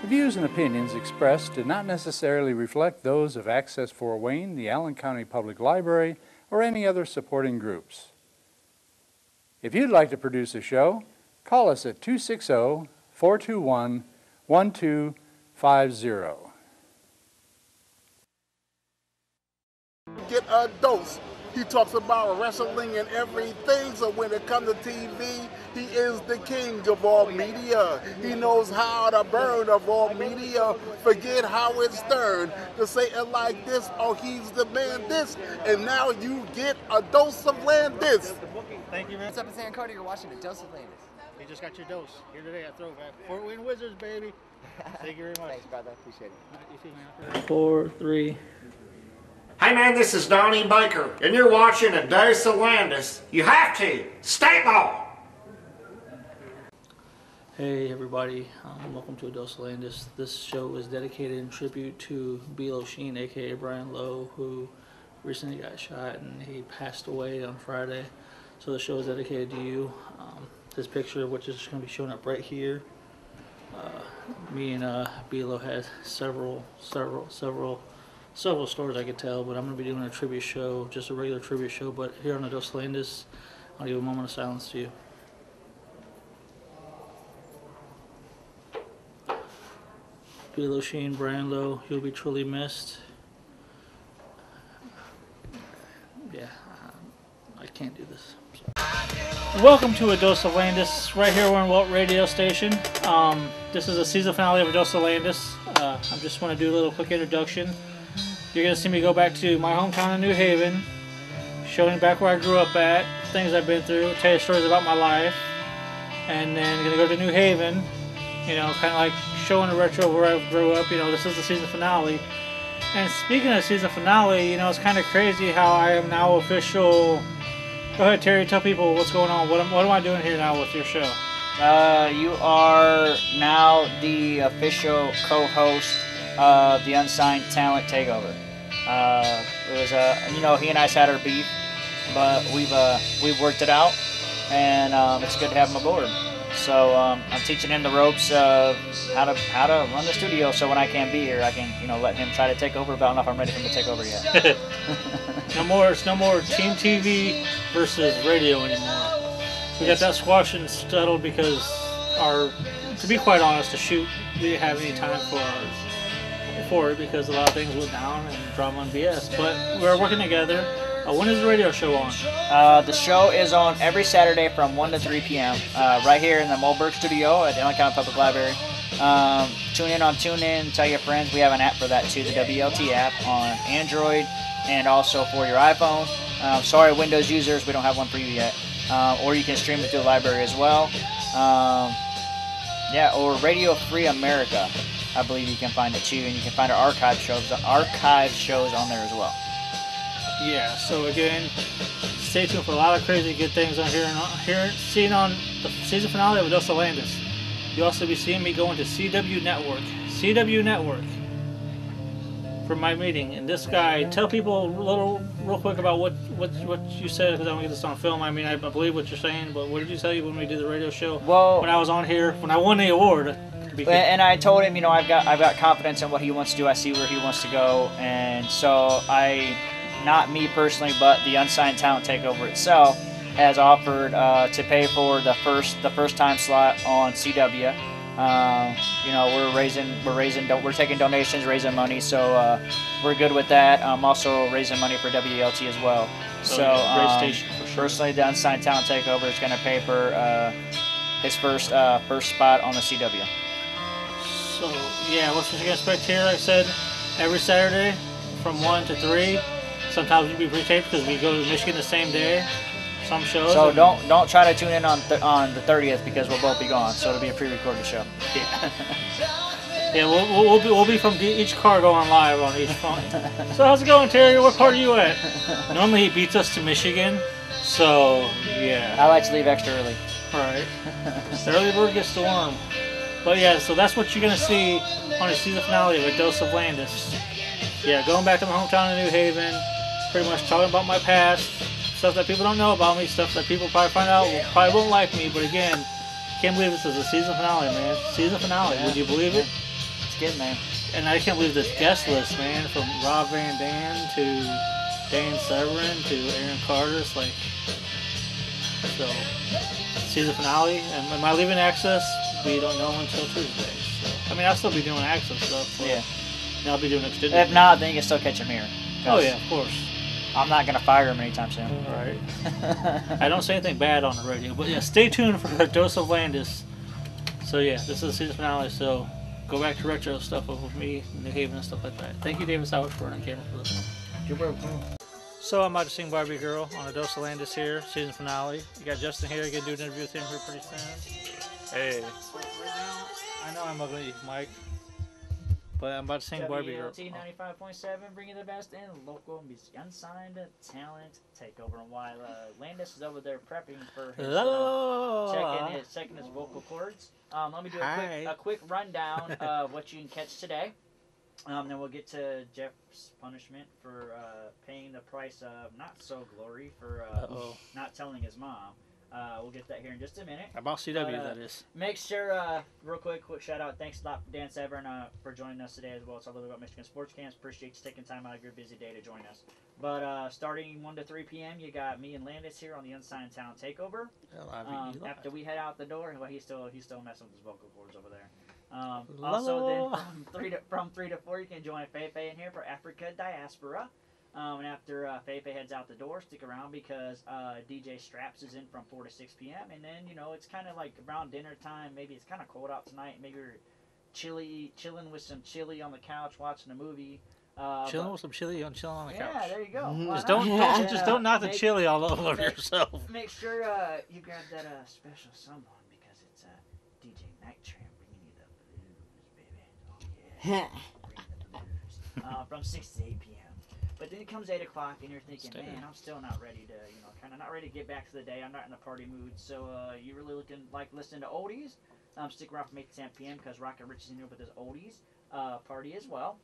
The views and opinions expressed do not necessarily reflect those of Access Fort Wayne, the Allen County Public Library, or any other supporting groups. If you'd like to produce a show, call us at 260-421-1250. Get a dose. He talks about wrestling and everything, so when it comes to TV, he is the king of all media. He knows how to burn of all media. Forget how it's done. To say it like this, oh, he's the man this, and now you get a dose of Landis. Thank you, man. What's up in San Cody? You're watching a dose of Landis. You just got your dose here today at Throwback. Fort Wayne Wizards, baby. Thank you very much. Thanks, brother. Appreciate it. 4, 3. Hey man, this is Donnie Baker, and you're watching a Dose of Landis. You have to. Stay ball. Hey everybody, welcome to A Dose of Landis. This show is dedicated in tribute to Bilo Sheen, aka Brian Lowe, who recently got shot and he passed away on Friday. So the show is dedicated to you. This picture, which is going to be showing up right here, me and Bilo had several stories I could tell, but I'm going to be doing a tribute show, just a regular tribute show, but here on A Dose of Landis, I'll give a moment of silence to you. Bilo Sheen, Brian Lowe, you'll be truly missed. Yeah, I can't do this. Welcome to A Dose of Landis, right here on Walt Radio Station. This is a season finale of A Dose of Landis. I just want to do a little quick introduction. You're going to see me go back to my hometown in New Haven, showing back where I grew up at, things I've been through, tell you stories about my life, and then going to go to New Haven, you know, kind of like showing a retro of where I grew up. You know, this is the season finale. And speaking of season finale, you know, it's kind of crazy how I am now official. Go ahead, Terry, tell people what's going on. What am I doing here now with your show? You are now the official co-host of the Unsigned Talent Takeover. It was you know, he and I's had our beef, but we've worked it out, and it's good to have him aboard. So I'm teaching him the ropes of how to run the studio. So when I can't be here, I can, you know, let him try to take over. But I don't know if I'm ready for him to take over yet. It's no more Team TV versus radio anymore. We got that squashed and settled because to be quite honest, the shoot, we didn't have any time for it because a lot of things went down and drama and BS. But we're working together. When is the radio show on? The show is on every Saturday from 1 to 3 p.m. Right here in the Mulberg studio at the Allen County Public Library. Tune in on TuneIn. Tell your friends. We have an app for that too, the WLT app on Android and also for your iPhone. Sorry, Windows users, we don't have one for you yet. Or you can stream it through the library as well. Yeah, or Radio Free America. I believe you can find it too, and you can find our archive shows on there as well. Yeah, so again, stay tuned for a lot of crazy good things on seeing on the season finale of A Dose of Landis. You'll also be seeing me going to CW Network for my meeting. And this guy, tell people real quick about what you said, because I don't get this on film. I mean, I believe what you're saying, but what did you tell you when we did the radio show? Well, when I was on here, when I won the award. And I told him, you know, I've got confidence in what he wants to do. I see where he wants to go, and so not me personally, but the Unsigned Talent Takeover itself has offered to pay for the first time slot on CW. You know, we're taking donations, raising money, so we're good with that. Also raising money for WLT as well. So great station for sure. Personally, the Unsigned Talent Takeover is going to pay for his first spot on the CW. So yeah, what you can expect here? Like I said, every Saturday from 1 to 3. Sometimes we'll be pre-taped because we go to Michigan the same day. Some shows. So don't try to tune in on the 30th because we'll both be gone. So it'll be a pre-recorded show. Yeah. Yeah, we'll be from each car going live on each phone. So how's it going, Terry? What part are you at? Normally he beats us to Michigan, so yeah. I like to leave extra early. Right. The early bird gets the worm. But yeah, so that's what you're gonna see on the season finale of A Dose of Landis. Yeah, going back to my hometown in New Haven, pretty much talking about my past, stuff that people don't know about me, stuff that people probably find out probably won't like me, but again, can't believe this is a season finale, man. Season finale, would you believe it? getting there. And I can't believe this guest list, man, from Rob Van Dam to Dan Severin to Aaron Carter. It's like, so, season finale. And am I leaving Access? We don't know until Tuesday. So, I mean, I'll still be doing Access stuff. But Yeah. I'll be doing extended. If not, then you can still catch him here. Oh, yeah, of course. I'm not going to fire him anytime soon. All right. I don't say anything bad on the radio. But, yeah, stay tuned for a dose of Landis. So, yeah, this is the season finale. So, go back to retro stuff with me, New Haven, and stuff like that. Thank you, David Sowers, for running camera for this one. You're welcome. So I'm about to sing Barbie Girl on a Dose of Landis here, season finale. You got Justin here. You can do an interview with him here pretty soon. Hey. I know I'm ugly, Mike, but I'm about to sing Barbie Girl. WLT 95.7, bringing the best in local music, unsigned talent takeover. And while Landis is over there prepping for his checking his vocal cords, let me do a quick rundown of what you can catch today. Then we'll get to Jeff's punishment for paying the price of not so glory for not telling his mom. We'll get that here in just a minute. About CW, that is. Make sure, real quick shout out. Thanks a lot for Dan Severin for joining us today as well. It's all about Michigan Sports Camps. Appreciate you taking time out of your busy day to join us. But starting 1 to 3 p.m., you got me and Landis here on the Unsigned Talent Takeover. After we head out the door, well, he's still messing with his vocal cords over there. Also, then from 3 to 4, you can join Feifei in here for Africa Diaspora. And after Feifei heads out the door, stick around because DJ Straps is in from 4 to 6 p.m. And then, it's kind of like around dinner time. Maybe it's kind of cold out tonight. Maybe you're chilling with some chili on the couch, watching a movie. Chilling with some chili on chilling on the couch. Yeah, there you go. Mm-hmm. Just don't knock the chili all over yourself. Make sure you grab that special someone because it's DJ Night Tram bringing you the blues, baby. Oh yeah, bringing the blues. From 6 to 8 p.m. But then it comes 8 o'clock and you're thinking, man, I'm still not ready to, kind of not ready to get back to the day. I'm not in the party mood. So you really listening to oldies? Stick around from 8 to 10 p.m. because Rocket Rich is in here with his oldies party as well.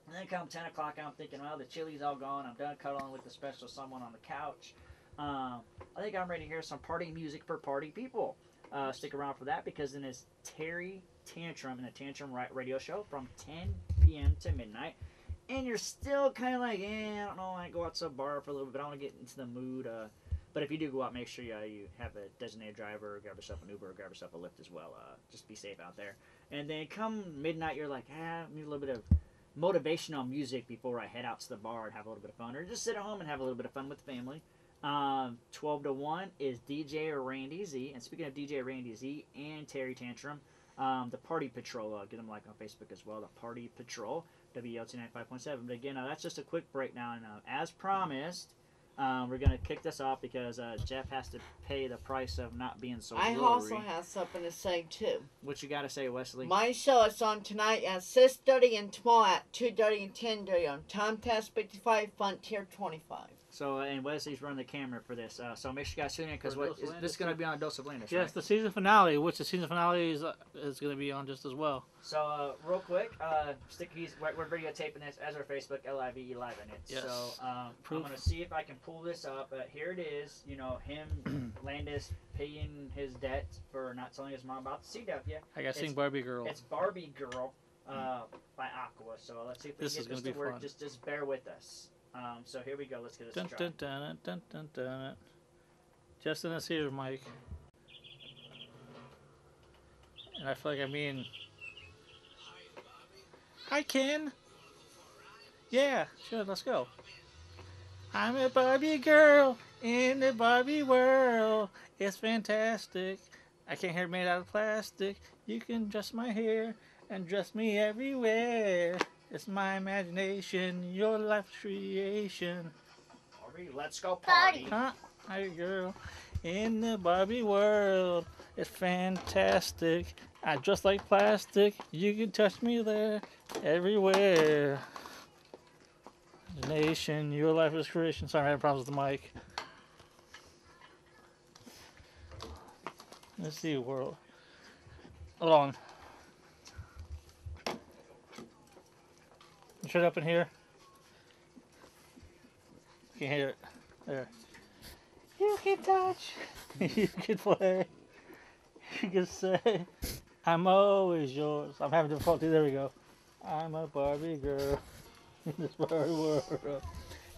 And then come 10 o'clock, I'm thinking, well, the chili's all gone. I'm done cuddling with the special someone on the couch. I think I'm ready to hear some party music for party people. Stick around for that because then it's Terry Tantrum in the Tantrum Radio Show from 10 p.m. to midnight. And you're still kind of like, I don't know, I might go out to a bar for a little bit, but I want to get into the mood. But if you do go out, make sure you have a designated driver, or grab yourself an Uber, or grab yourself a Lyft as well. Just be safe out there. And then come midnight, you're like, I need a little bit of motivational music before I head out to the bar and have a little bit of fun. Or just sit at home and have a little bit of fun with the family. 12 to 1 is DJ Randy Z. And speaking of DJ Randy Z and Terry Tantrum, the Party Patrol, get them on Facebook as well, the Party Patrol, WLT 95.7. But again, that's just a quick breakdown. As promised, we're going to kick this off because Jeff has to pay the price of not being so I glory. also have something to say, too. What you got to say, Wesley? My show is on tonight at 6:30 and tomorrow at 2:30 and 10:30 on Comcast 55, Frontier 25. So, and Wesley's running the camera for this. So make sure you guys tune in because this is going to be on Dose of Landis, Yes, right? the season finale, which the season finale is going to be on just as well. So, real quick, we're videotaping this as our Facebook Live in it. Yes. So, I'm going to see if I can pull this up. Here it is, him, Landis, paying his debt for not telling his mom about the CW. I got to sing Barbie Girl. It's Barbie Girl by Aqua. So, let's see if we can get this to work. Just bear with us. So here we go. Let's get this started. Justin is here, Mike. And I feel like hi, Ken. Yeah, sure, let's go. I'm a Barbie girl in the Barbie world. It's fantastic. I can't hair made out of plastic. You can dress my hair and dress me everywhere. It's my imagination, your life creation. Barbie, let's go party. Hi, girl. In the Barbie world, it's fantastic. I dress like plastic. You can touch me there, everywhere. Imagination, your life is creation. Sorry, I'm having problems with the mic. Let's see, world. Hold on. Shut up in here. You can hear it. There. You can touch. You can play. You can say, I'm always yours. I'm having difficulty. There we go. I'm a Barbie girl in this Barbie world.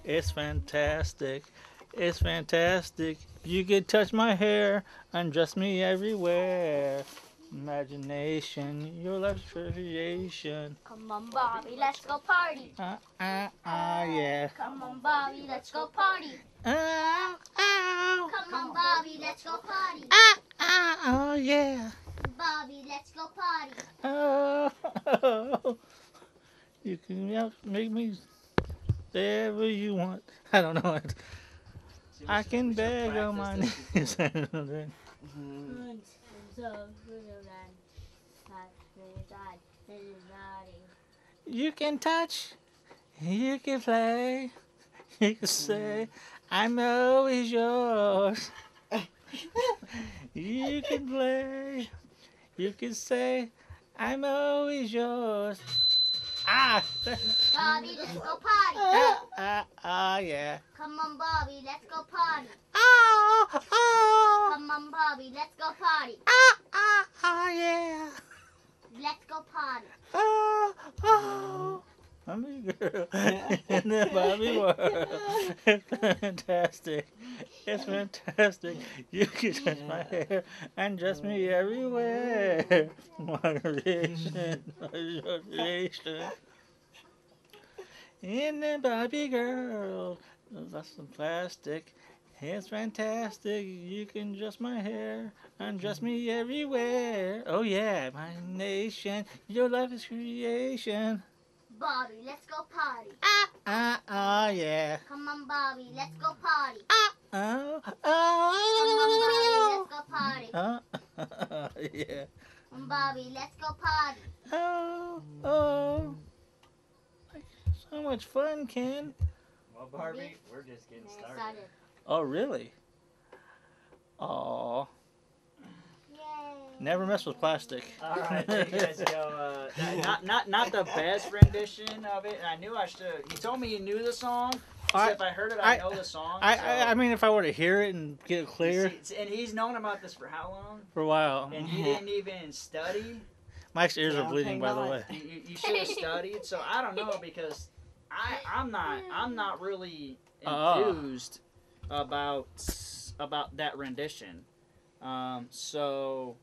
It's fantastic. It's fantastic. You can touch my hair, undress me everywhere. Imagination, your life's creation. Come on, Bobby, let's go party. Yeah. Come on, Bobby, let's go party. Come on, Bobby, let's go party. Yeah. Bobby, let's go party. Oh, you can make me whatever you want. I don't know. I can beg on my knees. You can touch, you can play, you can say, I'm always yours. You can play, you can say, I'm always yours. Bobby, let's go party. Yeah. Come on, Bobby, let's go party. Come on, Bobby, let's go party. Yeah. Let's go party. I'm a girl in the Bobby world. It's fantastic. It's fantastic. You can touch my hair and dress me everywhere. Moderation. In the Bobby girl. That's some plastic. It's fantastic. You can dress my hair and dress me everywhere. Oh yeah, my nation. Your life is creation. Bobby, let's go party. Yeah. Come on, Bobby, let's go party. Oh. Come on, Bobby, let's go party. Yeah. Come on, Bobby, let's go party. Oh. So much fun, Ken. Well, Barbie, we're just getting started. Oh, really? Oh. Yay. Never mess with plastic. All right, there you guys go. Not the best rendition of it. I knew I should. He told me he knew the song. He said if I heard it, I know the song. I mean, if I were to hear it and get it clear. See, and he's known about this for how long? For a while. And he didn't even study. Mike's ears are bleeding, by the way. You should have studied. So I don't know because I'm not really enthused about that rendition. So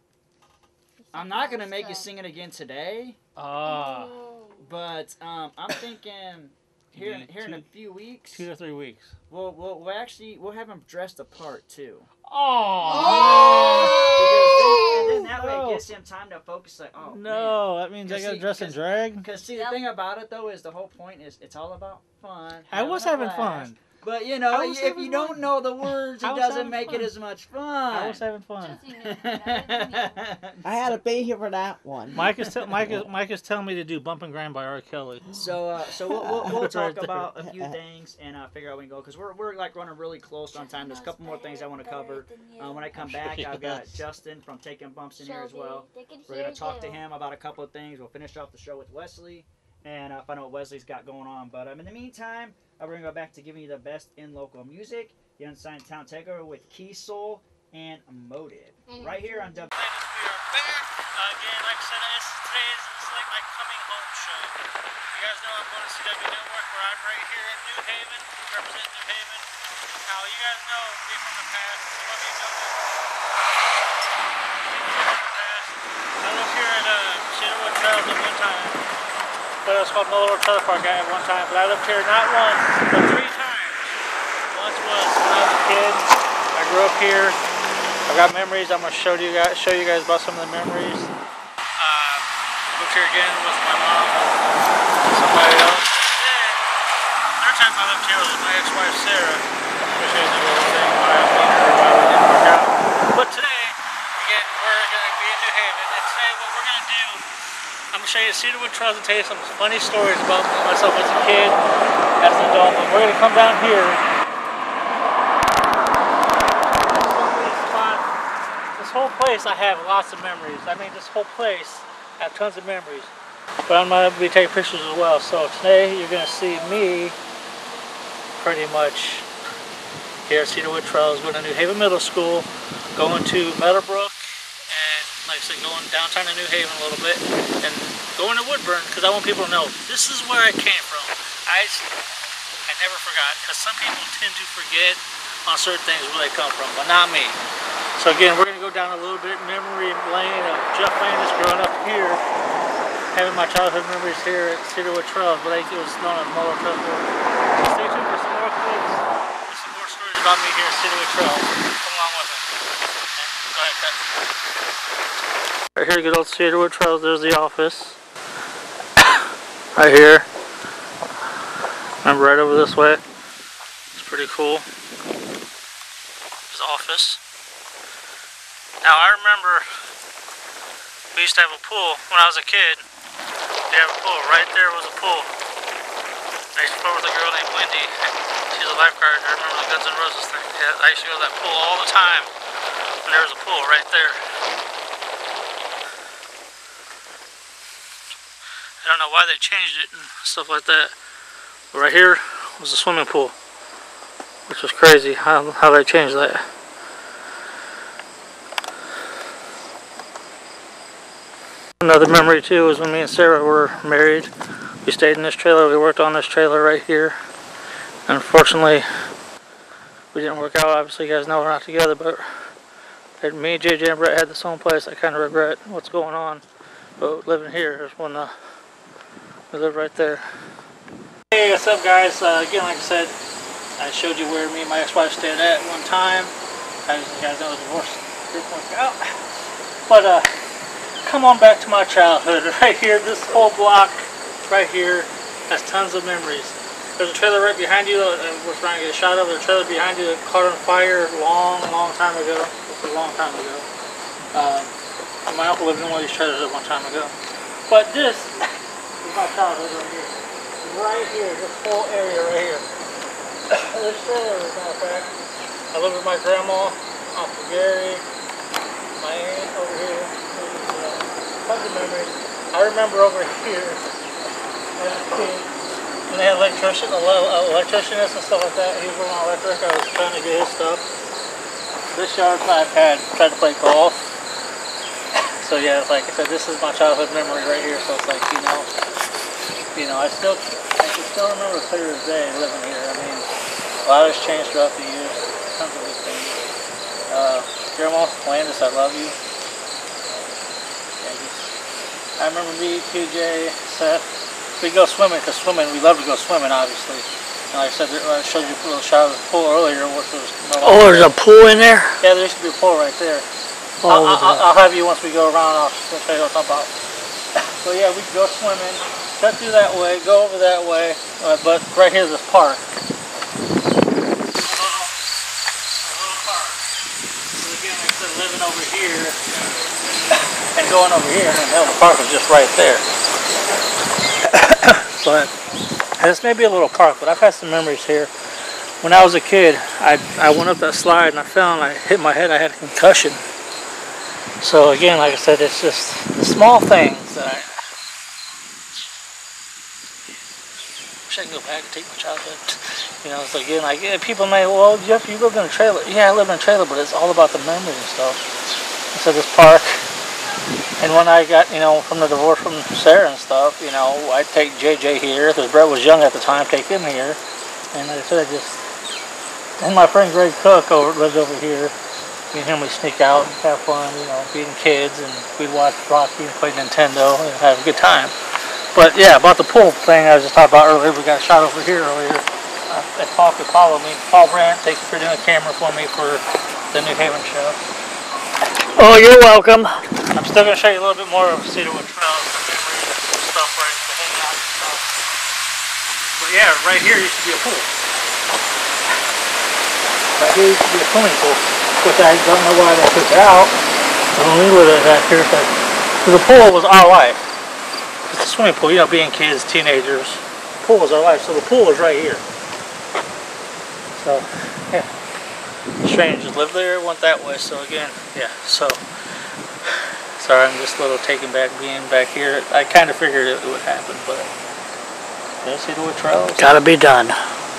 I'm not gonna make you sing it again today. But I'm thinking here in a few weeks. 2 to 3 weeks. We'll have him dressed apart too. Oh! Because then that way it gives him time to focus. Like, oh no, man. that means I gotta dress in drag. Because see, the thing about it though is the whole point is it's all about fun. I was having fun. But you know, if you don't know the words, it doesn't make it as much fun. I was having fun. I had to be here for that one. Mike is telling me to do "Bump and Grind" by R. Kelly. So we'll talk about a few things and figure out where we can go because we're like running really close on time. There's a couple more things I want to cover. When I come back, I've got Justin from Taking Bumps in here as well. We're gonna talk to him about a couple of things. We'll finish off the show with Wesley and find out what Wesley's got going on. But in the meantime, we're going to go back to giving you the best in local music, the Unsigned Town Takeover with Key Soul and Motive. Right here on W. We are back again. Like I said, it's like my coming home show. You guys know I'm going to CW Network, where I'm right here in New Haven, representing New Haven. Now, you guys know me from the past. Some of you don't know. I lived here at Cedarwood Trails at one time. But it was called Miller Trailer Park at one time. But I lived here not once, but 3 times. Once was when I was a kid. I grew up here. I've got memories. I'm going to show you guys about some of the memories. Moved here again with my mom and somebody else. Third time I lived here was with my ex-wife Sarah. Which is a little thing why I mean her why we didn't work out. But today, again, we're going to be in New Haven. And today what we're going to do, I'm going to show you Cedarwood Trails and tell you some funny stories about myself as a kid, as an adult. But we're going to come down here. This whole place I have lots of memories. I mean, this whole place I have tons of memories. But I'm going to be taking pictures as well. So today you're going to see me pretty much here at Cedarwood Trails, going to New Haven Middle School, going to Meadowbrook, and like I said, going downtown to New Haven a little bit, and going to Woodburn because I want people to know this is where I came from. I never forgot, because some people tend to forget on certain things where they come from, but not me. So again, we're going to go down a little bit memory lane of Jeff Landis growing up here, having my childhood memories here at Cedarwood Trails, but it was known as Muller Trails. So stay tuned for some more clips and some more stories about me here at Cedarwood Trails. Come along with it. And go ahead, cut. Right here, good old Cedarwood Trails. There's the office. Right here. Remember, right over this way. It's pretty cool. His office. Now I remember we used to have a pool when I was a kid. We have a pool. Right there was a pool. I used to play with a girl named Wendy. She's a lifeguard. I remember the Guns N' Roses thing. Yeah, I used to go to that pool all the time. And there was a pool right there. I don't know why they changed it and stuff like that. But right here was a swimming pool, which was crazy how they changed that. Another memory too was when me and Sarah were married. We stayed in this trailer. We worked on this trailer right here. Unfortunately, we didn't work out. Obviously, you guys know we're not together, but me, JJ, and Brett had this home place. I kind of regret what's going on. But living here is when we live right there. Hey, what's up, guys? Again, like I said, I showed you where me and my ex-wife stayed at one time. As you guys know, the divorce didn't work out. But come on back to my childhood. Right here, this whole block right here has tons of memories. There's a trailer right behind you. We're trying to get a shot of. There's a trailer behind you that caught on fire long time ago. This was a long time ago. My uncle lived in one of these trailers at one time ago. But this is my childhood right here. Right here, this whole area right here. This trailer, as a matter of fact, I lived with my grandma, Uncle Gary, my aunt over here. Tons of memories. I remember over here as a kid when they had electricians and stuff like that. He was working on electric. I was trying to get his stuff. This yard I've had tried to play golf. So yeah, it's like I said, this is my childhood memory right here. So it's like I can still remember clear as day living here. I mean, a lot has changed throughout the years. Tons of good things. Grandma Landis, I love you. I remember me, TJ, Seth. We go swimming, because we love to go swimming, obviously. And like I said, I showed you a little shot of the pool earlier, which was there's a pool in there? Yeah, there used to be a pool right there. I'll have you once we go around. I'll show you what I'm talking about. So yeah, we go swimming, cut through that way, go over that way, but right here is this park. A little park. So again, like I said, living over here and going over here, and the park was just right there. But this may be a little park, but I've had some memories here. When I was a kid, I went up that slide and I fell and I hit my head. I had a concussion. So again, like I said, it's just the small things that I wish I could go back and take my childhood. So again, like people may, well, Jeff, you lived in a trailer. Yeah, I lived in a trailer, but it's all about the memories and stuff. So this park. And when I got, from the divorce from Sarah and stuff, I'd take JJ here, because Brett was young at the time, take him here. And like I said, and my friend Greg Cook lives over here. Me and him, we sneak out and have fun, being kids, and we'd watch Rocky and play Nintendo and have a good time. But yeah, about the pool thing I was just talking about earlier, we got a shot over here earlier. If Paul could follow me. Paul Brandt, thank you for doing a camera for me for the New Haven show. Oh, you're welcome. I'm still going to show you a little bit more of Cedarwood Trails, the memories and stuff where I used to hang out and stuff. But yeah, right here used to be a pool. Right here used to be a swimming pool, which I don't know why they took it out. When we lived out here, because the pool was our life. It's a swimming pool, being kids, teenagers. The pool was our life, so the pool was right here. So, yeah. Strangers lived there, went that way, so again, yeah, so sorry, I'm just a little taken back being back here. I kind of figured it would happen, but Cedarwood Trails. Gotta be done.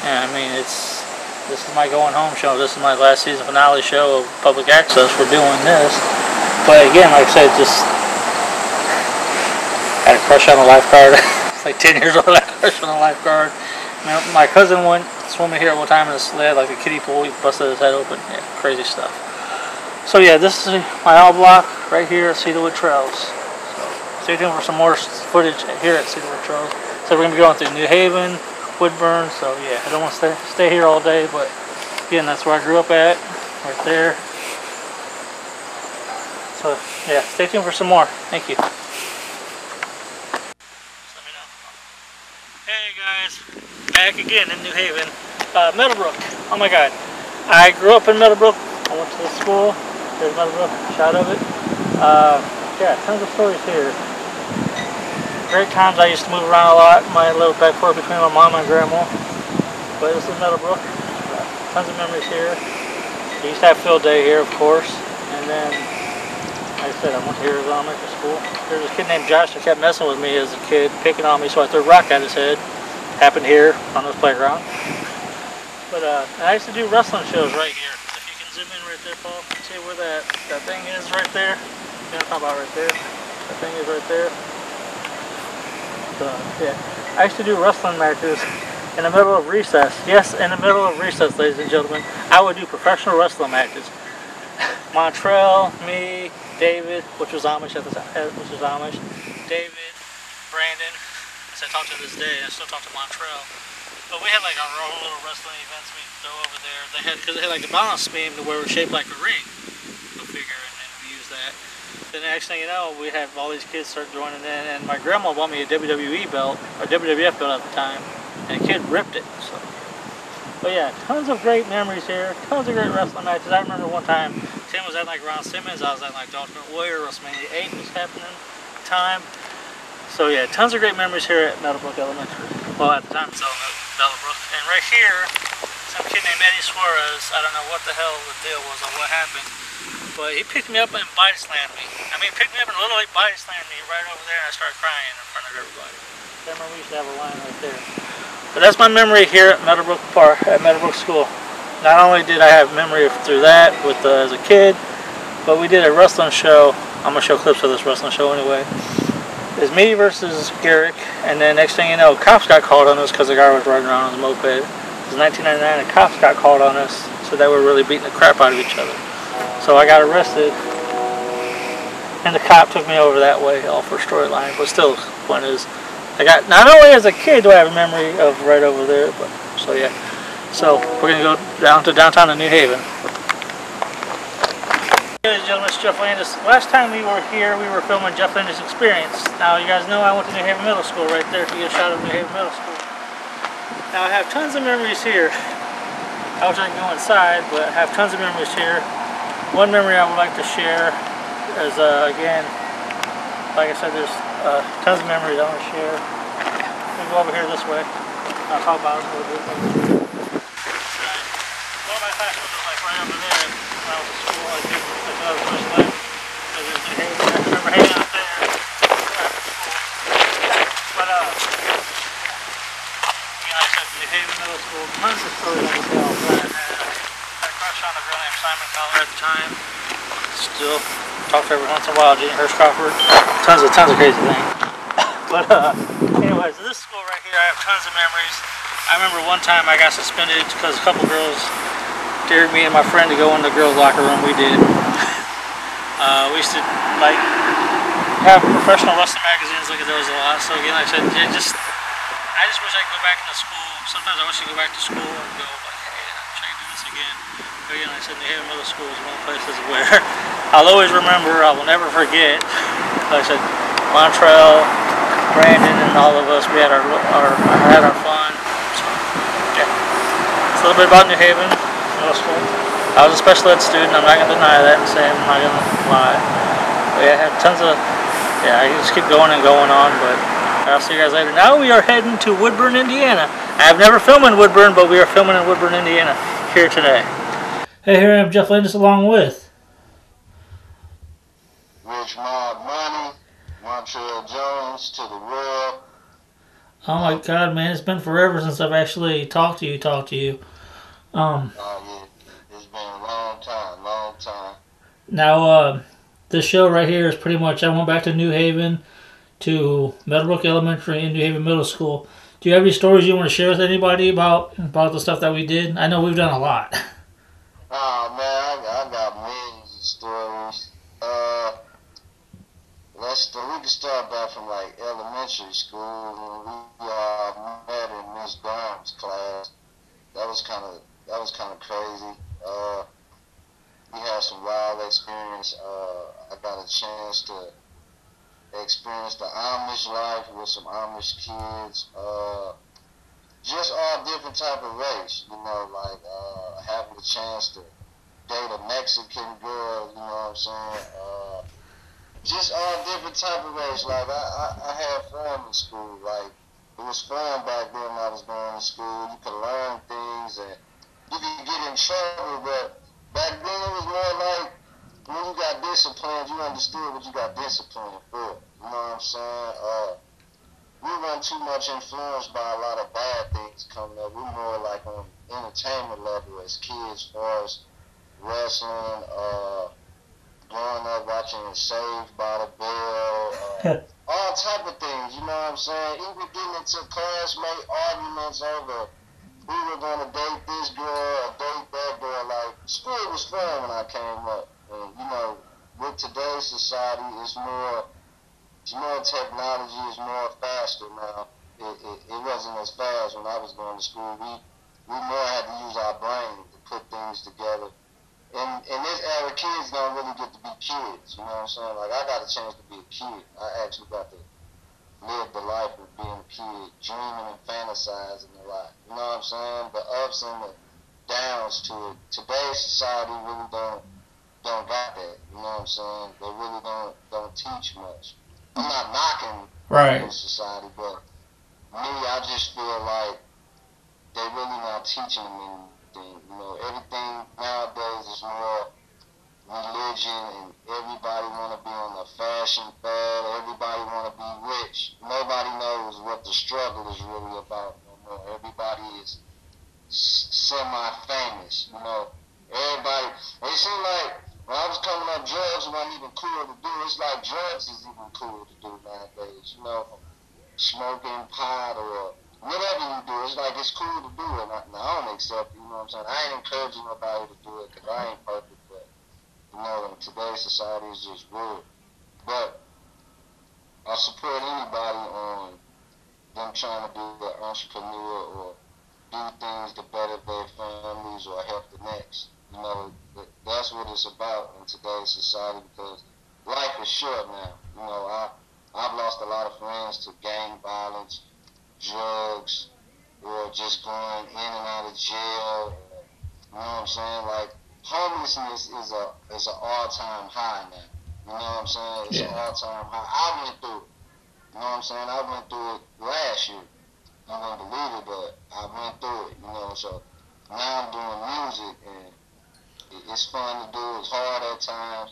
Yeah, I mean, this is my going home show. This is my last season finale show of public access for doing this. But again, like I said, just had a crush on a lifeguard. Like 10 years old, I crush on a lifeguard. My cousin went swimming here one time and they had like a kiddie pool. He busted his head open. Yeah, crazy stuff. So yeah, this is my L block right here at Cedarwood Trails. So stay tuned for some more footage here at Cedarwood Trails. So we're gonna be going through New Haven, Woodburn. So yeah, I don't want to stay here all day, but again, that's where I grew up at, right there. So yeah, stay tuned for some more. Thank you. Hey guys, back again in New Haven. Meadowbrook. Oh my God, I grew up in Meadowbrook. I went to the school. There's Meadowbrook, shot of it. Yeah, tons of stories here. Great times. I used to move around a lot. My little back forth between my mom and grandma. But this is Meadowbrook. Tons of memories here. We used to have field day here, of course. And then, like I said, I went to Arizona Elementary School. There's a kid named Josh that kept messing with me as a kid, picking on me, so I threw a rock at his head. Happened here on this playground. But I used to do wrestling shows right here. If you can zoom in right there, Paul, see where that thing is right there? You know what I'm talking about right there? That thing is right there. So, yeah. I used to do wrestling matches in the middle of recess. Yes, in the middle of recess, ladies and gentlemen. I would do professional wrestling matches. Montreal, me, David, which was Amish at the time, David, Brandon, as I talk to this day, I still talk to Montreal. But we had like our own little wrestling events we'd throw over there. Because they had like the balance beam to where it was shaped like a ring. Go figure, and then we used that. Then the next thing you know, we had all these kids start joining in, and my grandma bought me a WWE belt, or WWF belt at the time, and a kid ripped it. So. But yeah, tons of great memories here, tons of great wrestling matches. I remember one time, Tim was at like Ron Simmons, I was at like the Ultimate Warrior, WrestleMania 8 was happening at the time. So yeah, tons of great memories here at Meadowbrook Elementary. Well, at the time it's Meadowbrook. And right here, some kid named Eddie Suarez, I don't know what the hell the deal was or what happened, but he picked me up and body slammed me. I mean, picked me up and literally body slammed me right over there, and I started crying in front of everybody. I remember we used to have a line right there. But that's my memory here at Meadowbrook Park, at Meadowbrook School. Not only did I have memory through that with as a kid, but we did a wrestling show. I'm gonna show clips of this wrestling show anyway. It's me versus Garrick, and then next thing you know, cops got called on us because the guy was riding around on his moped. It was 1999, and cops got called on us, so they were really beating the crap out of each other. So I got arrested, and the cop took me over that way, all for storyline. But still, the point is, I got, not only as a kid do I have a memory of right over there, but, so yeah. So, we're going to go down to downtown in New Haven. Ladies and gentlemen, it's Jeff Landis. Last time we were here, we were filming Jeff Landis' Experience. Now, you guys know I went to New Haven Middle School right there, if you get a shot of New Haven Middle School. Now, I have tons of memories here. I wish I could go inside, but I have tons of memories here. One memory I would like to share is, again, like I said, there's tons of memories I want to share. Let me go over here this way. I'll talk about it a little bit. One of my classrooms was like right over there when I was at school. I think I was first left. I remember hanging out there after school. But, again, like I said, New Haven Middle School, tons of stories I can tell. I had a crush on a girl named Simon Collar at the time. Still talk to her every once in a while, Jenny Hirsch Crawford. Tons of crazy things. But anyways, this school right here, I have tons of memories. I remember one time I got suspended because a couple girls dared me and my friend to go in the girls' locker room. We did. We used to like have professional wrestling magazines. Look at those a lot. So again, like I said, I just wish I could go back into school. Sometimes I wish I could go back to school and go like, hey, I wish I could do this again. But again, like I said, New Haven Middle School is one of the places where I'll always remember. I will never forget. Like I said, Montreal, Brandon, and all of us, we had our fun. So, yeah. It's a little bit about New Haven Middle School. I was a special ed student. I'm not going to deny that and say I'm not going to lie. But yeah, I had tons of, yeah, I just keep going and going on, but I'll see you guys later. Now we are heading to Woodburn, Indiana. I've never filmed in Woodburn, but we are filming in Woodburn, Indiana here today. Hey, here I am, Jeff Landis, along with Rich Mob Money, Montreal Jones to the world. Oh my God, man! It's been forever since I've actually talked to you. Yeah, it's been a long time. Now, this show right here is pretty much. I went back to New Haven to Meadowbrook Elementary and New Haven Middle School. Do you have any stories you want to share with anybody about the stuff that we did? I know we've done a lot. Oh man, I got millions of stories. We can start back from like elementary school when we met in Miss Brown's class. That was kind of crazy. We had some wild experience. I got a chance to experience the Amish life with some Amish kids. Just all different type of race, you know, like having the chance to date a Mexican girl, you know what I'm saying? Just all different type of race. Like I had fun in school. Like it was fun back then when I was going to school. You could learn things and you could get in trouble, but back then it was more like when you got disciplined, you understood what you got disciplined for. You know what I'm saying? We weren't too much influenced by a lot of bad things coming up. We were more like on entertainment level as kids, as far as wrestling, growing up watching Saved by the Bell, all type of things, you know what I'm saying? Even getting into classmate arguments over who were going to date this girl or date that girl. Like, school was fun when I came up. And, you know, with today's society, it's more technology, it's more faster now. It wasn't as fast when I was going to school. We more had to use our brain to put things together. In this era, kids don't really get to be kids, you know what I'm saying? Like, I got a chance to be a kid. I actually got to live the life of being a kid, dreaming and fantasizing a lot. You know what I'm saying? The ups and the downs to it. Today's society really don't got that. You know what I'm saying? They really don't teach much. I'm not knocking society, but me, I just feel like they really not teaching them anything. You know, everything nowadays is more religion, and everybody want to be on the fashion fad. Everybody want to be rich. Nobody knows what the struggle is really about no more. Everybody is semi-famous. You know, everybody. It seemed like when I was coming up, drugs wasn't even cool to do. It's like drugs is even cool to do nowadays. You know, smoking pot or whatever you do, it's like it's cool to do it. I don't accept it, you know what I'm saying? I ain't encouraging nobody to do it because I ain't perfect, but, you know, in today's society is just weird. But I support anybody on them trying to be an entrepreneur or do things to better their families or help the next. You know, that's what it's about in today's society because life is short now. You know, I've lost a lot of friends to gang violence, drugs, or just going in and out of jail. You know what I'm saying? Like, homelessness is an all-time high now. You know what I'm saying? It's an all-time high. I went through it. You know what I'm saying? I went through it last year. You won't believe it, but I went through it, you know. So now I'm doing music, and it's fun to do. It's hard at times.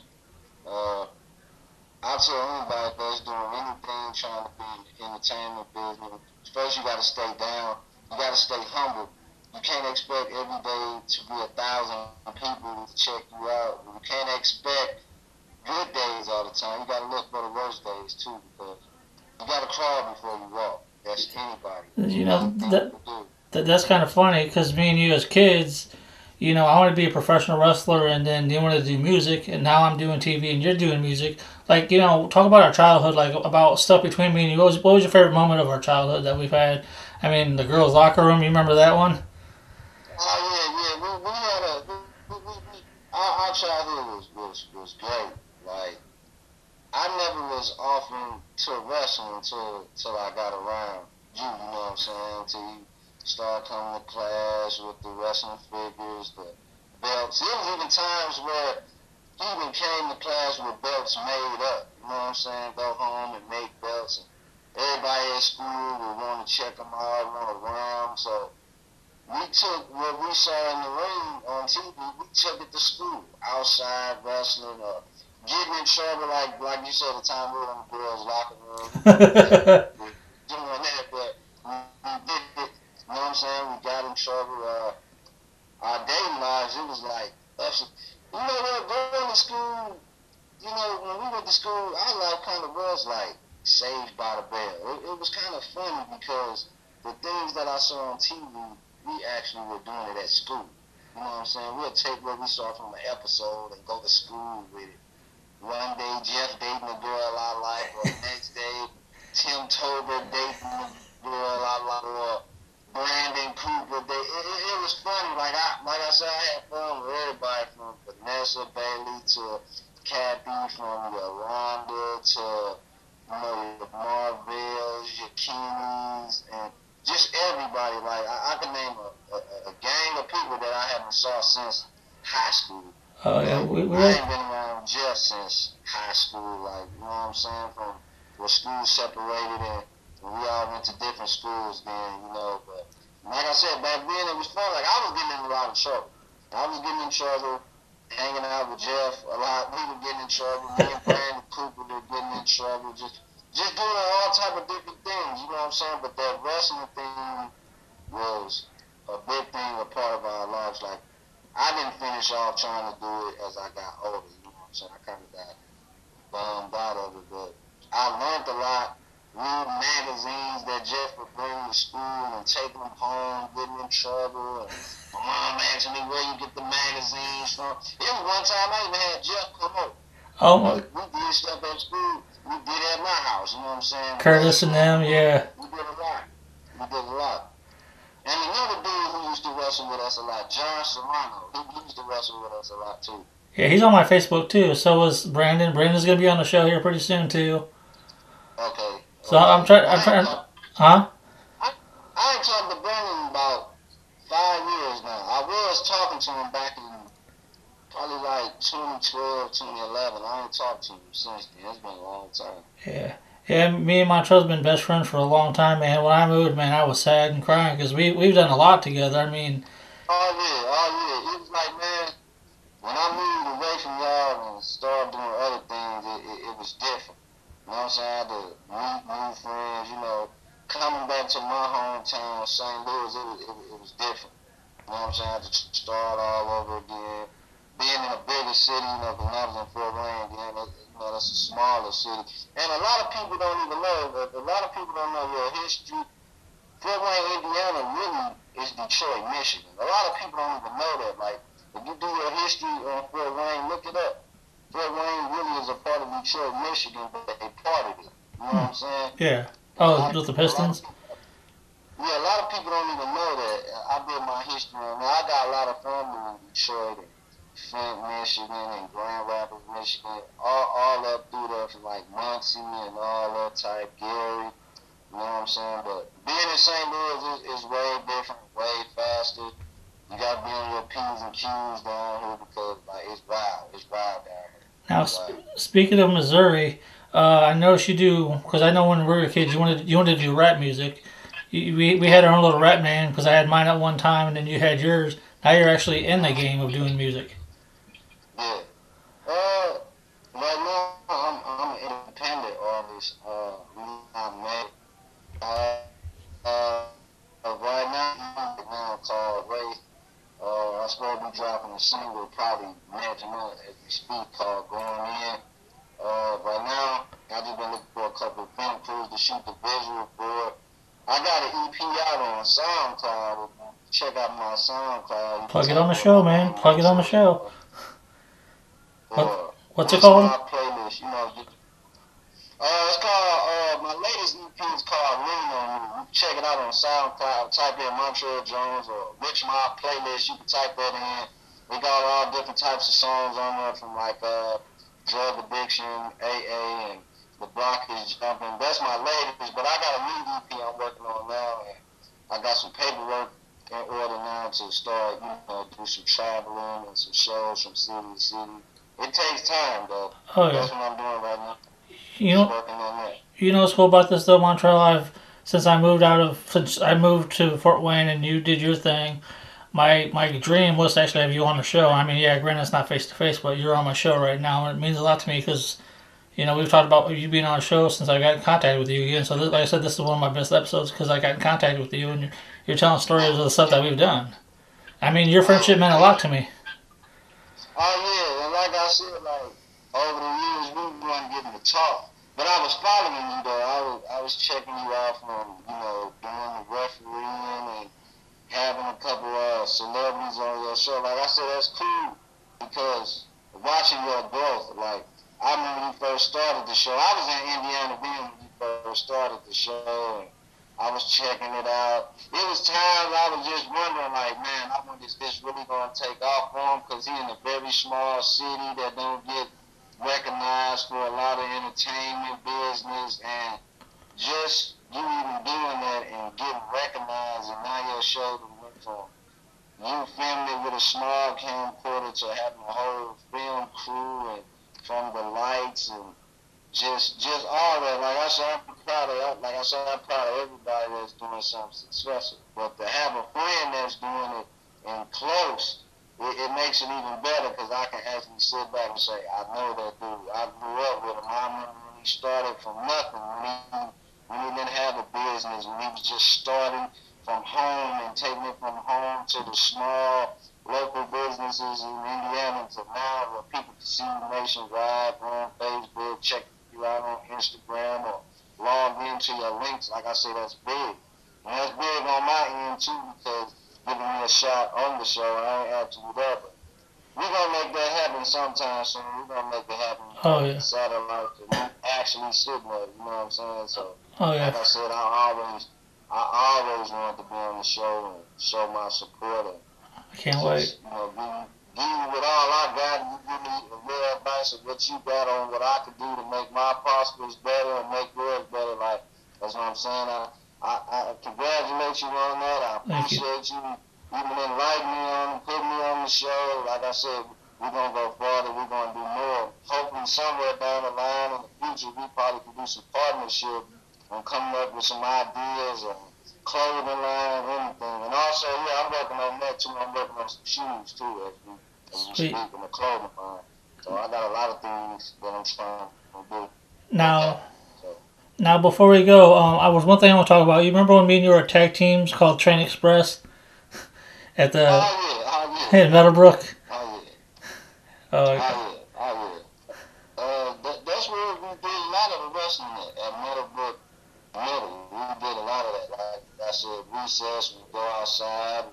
I tell anybody that's doing anything trying to be in the entertainment business, first you got to stay down. You got to stay humble. You can't expect every day to be 1,000 people to check you out. You can't expect good days all the time. You got to look for the worst days too, because you got to crawl before you walk. That's anybody. You know, that's kind of funny because me and you as kids, you know, I wanted to be a professional wrestler, and then you wanted to do music, and now I'm doing TV and you're doing music. Like, you know, talk about our childhood, like about stuff between me and you. What was your favorite moment of our childhood that we've had? I mean, the girls' locker room. You remember that one? Oh yeah. We had our childhood was great. Like, I never was offering to wrestle until I got around you. You know what I'm saying? Until you start coming to class with the wrestling figures, the belts. There was even times where he even came to class with belts made up. You know what I'm saying? Go home and make belts. And everybody at school would want to check them out, want to round. So we took what we saw in the ring on TV, we took it to school. Outside wrestling, getting in trouble, like you said, the time we were in the girls' locker room. Doing that, but we did it. You know what I'm saying? We got in trouble. Our dating lives, it was like, you know what, going to school, you know, when we went to school, our life kind of was like Saved by the Bell. It was kind of funny because the things that I saw on TV, we actually were doing it at school. You know what I'm saying? We'll take what we saw from an episode and go to school with it. One day, Jeff dating a girl I like, or the next day, Tim Tolbert dating a girl I like, or Brandon Cooper. It was funny. Like I said, I had fun with everybody from Vanessa Bailey to Kathy, from Yolanda to the Marvells, your Keenies, and just everybody. Like I can name a gang of people that I haven't saw since high school. Oh yeah, I ain't been around Jeff since high school. Like, you know what I'm saying? From where schools separated and we all went to different schools then, you know. But like I said, back then it was fun. Like I was getting in a lot of trouble. I was getting in trouble hanging out with Jeff a lot. We were getting in trouble. Me and Brandon Cooper were getting in trouble. Just doing all type of different things, you know what I'm saying? But that wrestling thing was a big thing, a part of our lives. Like, I didn't finish off trying to do it as I got older, you know what I'm saying? I kind of got bummed out of it, but I learned a lot. Read magazines that Jeff would bring to school and take them home, getting in trouble. And my mom asked me where you get the magazines from. It was one time I even had Jeff come over. Oh my. We did stuff at school. We did it at my house, you know what I'm saying? Curtis and them, yeah. We did a lot. And another dude who used to wrestle with us a lot, John Serrano, he used to wrestle with us a lot too. Yeah, he's on my Facebook too. So was Brandon. Brandon's gonna be on the show here pretty soon too. Okay. So I'm trying. Huh? I ain't talked to Brandon in about 5 years now. I was talking to him back in probably like 2012, 2011. I ain't talked to him since then. It's been a long time. Yeah. Yeah, me and Montrell's been best friends for a long time, man. When I moved, man, I was sad and crying because we've done a lot together. I mean... Oh, yeah. It was like, man, when I moved away from y'all and started doing other things, it was different. You know what I'm saying? I had to meet new friends, you know. Coming back to my hometown, St. Louis, it was different. You know what I'm saying? I had to start all over again. Being in a bigger city, you know, because I was in Fort Wayne, you know, that's a smaller city. And a lot of people don't even know, a lot of people don't know your history. Fort Wayne, Indiana really is Detroit, Michigan. A lot of people don't even know that. Like, if you do your history on Fort Wayne, look it up. Fort Wayne really is a part of Detroit, Michigan, but they part of it. You know what I'm saying? Yeah. Oh, with the Pistons? Yeah, a lot of people don't even know that. I did my history on that. I got a lot of family in Detroit and Flint, Michigan, and Grand Rapids, Michigan, all up through there from like Muncie and all that type, Gary, you know what I'm saying? But being in St. Louis is way different, way faster. You got to be on your P's and Q's down here because like it's wild down here. Now, speaking of Missouri, I noticed you do, because I know when we were kids, you wanted to do rap music. We had our own little rap name because I had mine at one time and then you had yours. Now you're actually in the game of doing music. Yeah. Right now, I'm an independent artist. I'm made. Right now, called Ray. I'm supposed to be dropping a single probably next month as we speak called Going In. Right now, I just been looking for a couple of film crews to shoot the visual for it. I got an EP out on SoundCloud. Check out my SoundCloud. Plug it on the show, man. Plug it on the show. What's it called? My playlist, you know. It's called, my latest EP is called Lean On Me. You can check it out on SoundCloud. Type in Montreal Jones or Rich My Playlist. You can type that in. We got all different types of songs on there from like drug addiction, AA, and the block is jumping. That's my latest, but I got a new EP I'm working on now, and I got some paperwork in order now to start, you know, do some traveling and some shows from city to city. It takes time, though. Oh, yeah. That's what I'm doing right now. Working on that. You know what's cool about this though, Montreal? Since I moved to Fort Wayne and you did your thing, my dream was to actually have you on the show. I mean, yeah, granted it's not face to face, but you're on my show right now, and it means a lot to me because, you know, we've talked about you being on the show since I got in contact with you again. So, like I said, this is one of my best episodes because I got in contact with you and you're telling stories of the stuff that we've done. I mean, your friendship meant a lot to me. Oh yeah, and like I said, like over the years we weren't getting to talk. But But I was following you though. I was checking you out from, doing the refereeing and having a couple of celebrities on your show. Like I said, that's cool because watching your growth. Like I remember when you first started the show. I was in Indiana then when you first started the show, and I was checking it out. It was times I was just wondering, like, man, I wonder is this really gonna take off for him? Because he's in a very small city that don't get recognized for a lot of entertainment business, and just you even doing that and getting recognized, and now your show went from you filming it with a small camcorder to having a whole film crew, and from the lights and just all that. Like I said, I'm proud of everybody that's doing something successful. But to have a friend that's doing it and close, it makes it even better because I can actually sit back and say, I know that dude. I grew up with him. I remember when he started from nothing, when he didn't have a business, when he was just starting from home and taking it from home to the small local businesses in Indiana to now where people can see you nationwide, go on Facebook, check you out on Instagram, or log into your links. Like I said, that's big. And that's big on my end too because giving me a shot on the show, I ain't asking you that, but we're going to make that happen sometime soon. We're going to make it happen. Oh, yeah. Satellite, and actually sitting there, you know what I'm saying? So, Oh, yeah. like I said, I always wanted to be on the show and show my support. And I can't wait. Give you with all I got, and you give me a real advice of what you got on what I could do to make my prospects better and make yours better. Like, that's what I'm saying. I congratulate you on that. I appreciate you even enlightening me on, putting me on the show. Like I said, we're going to go further. We're going to do more. Hopefully somewhere down the line in the future, we probably could do some partnership and coming up with some ideas and clothing line, anything. And also, yeah, I'm working on that too. I'm working on some shoes too as we speak in the clothing line. So I got a lot of things that I'm trying to do. Now before we go, I was one thing I want to talk about. You remember when me and you were tag teams called Train Express at the in Meadowbrook? That's where we did a lot of the wrestling at Meadowbrook. We did a lot of that. Like I said, recess, we go outside,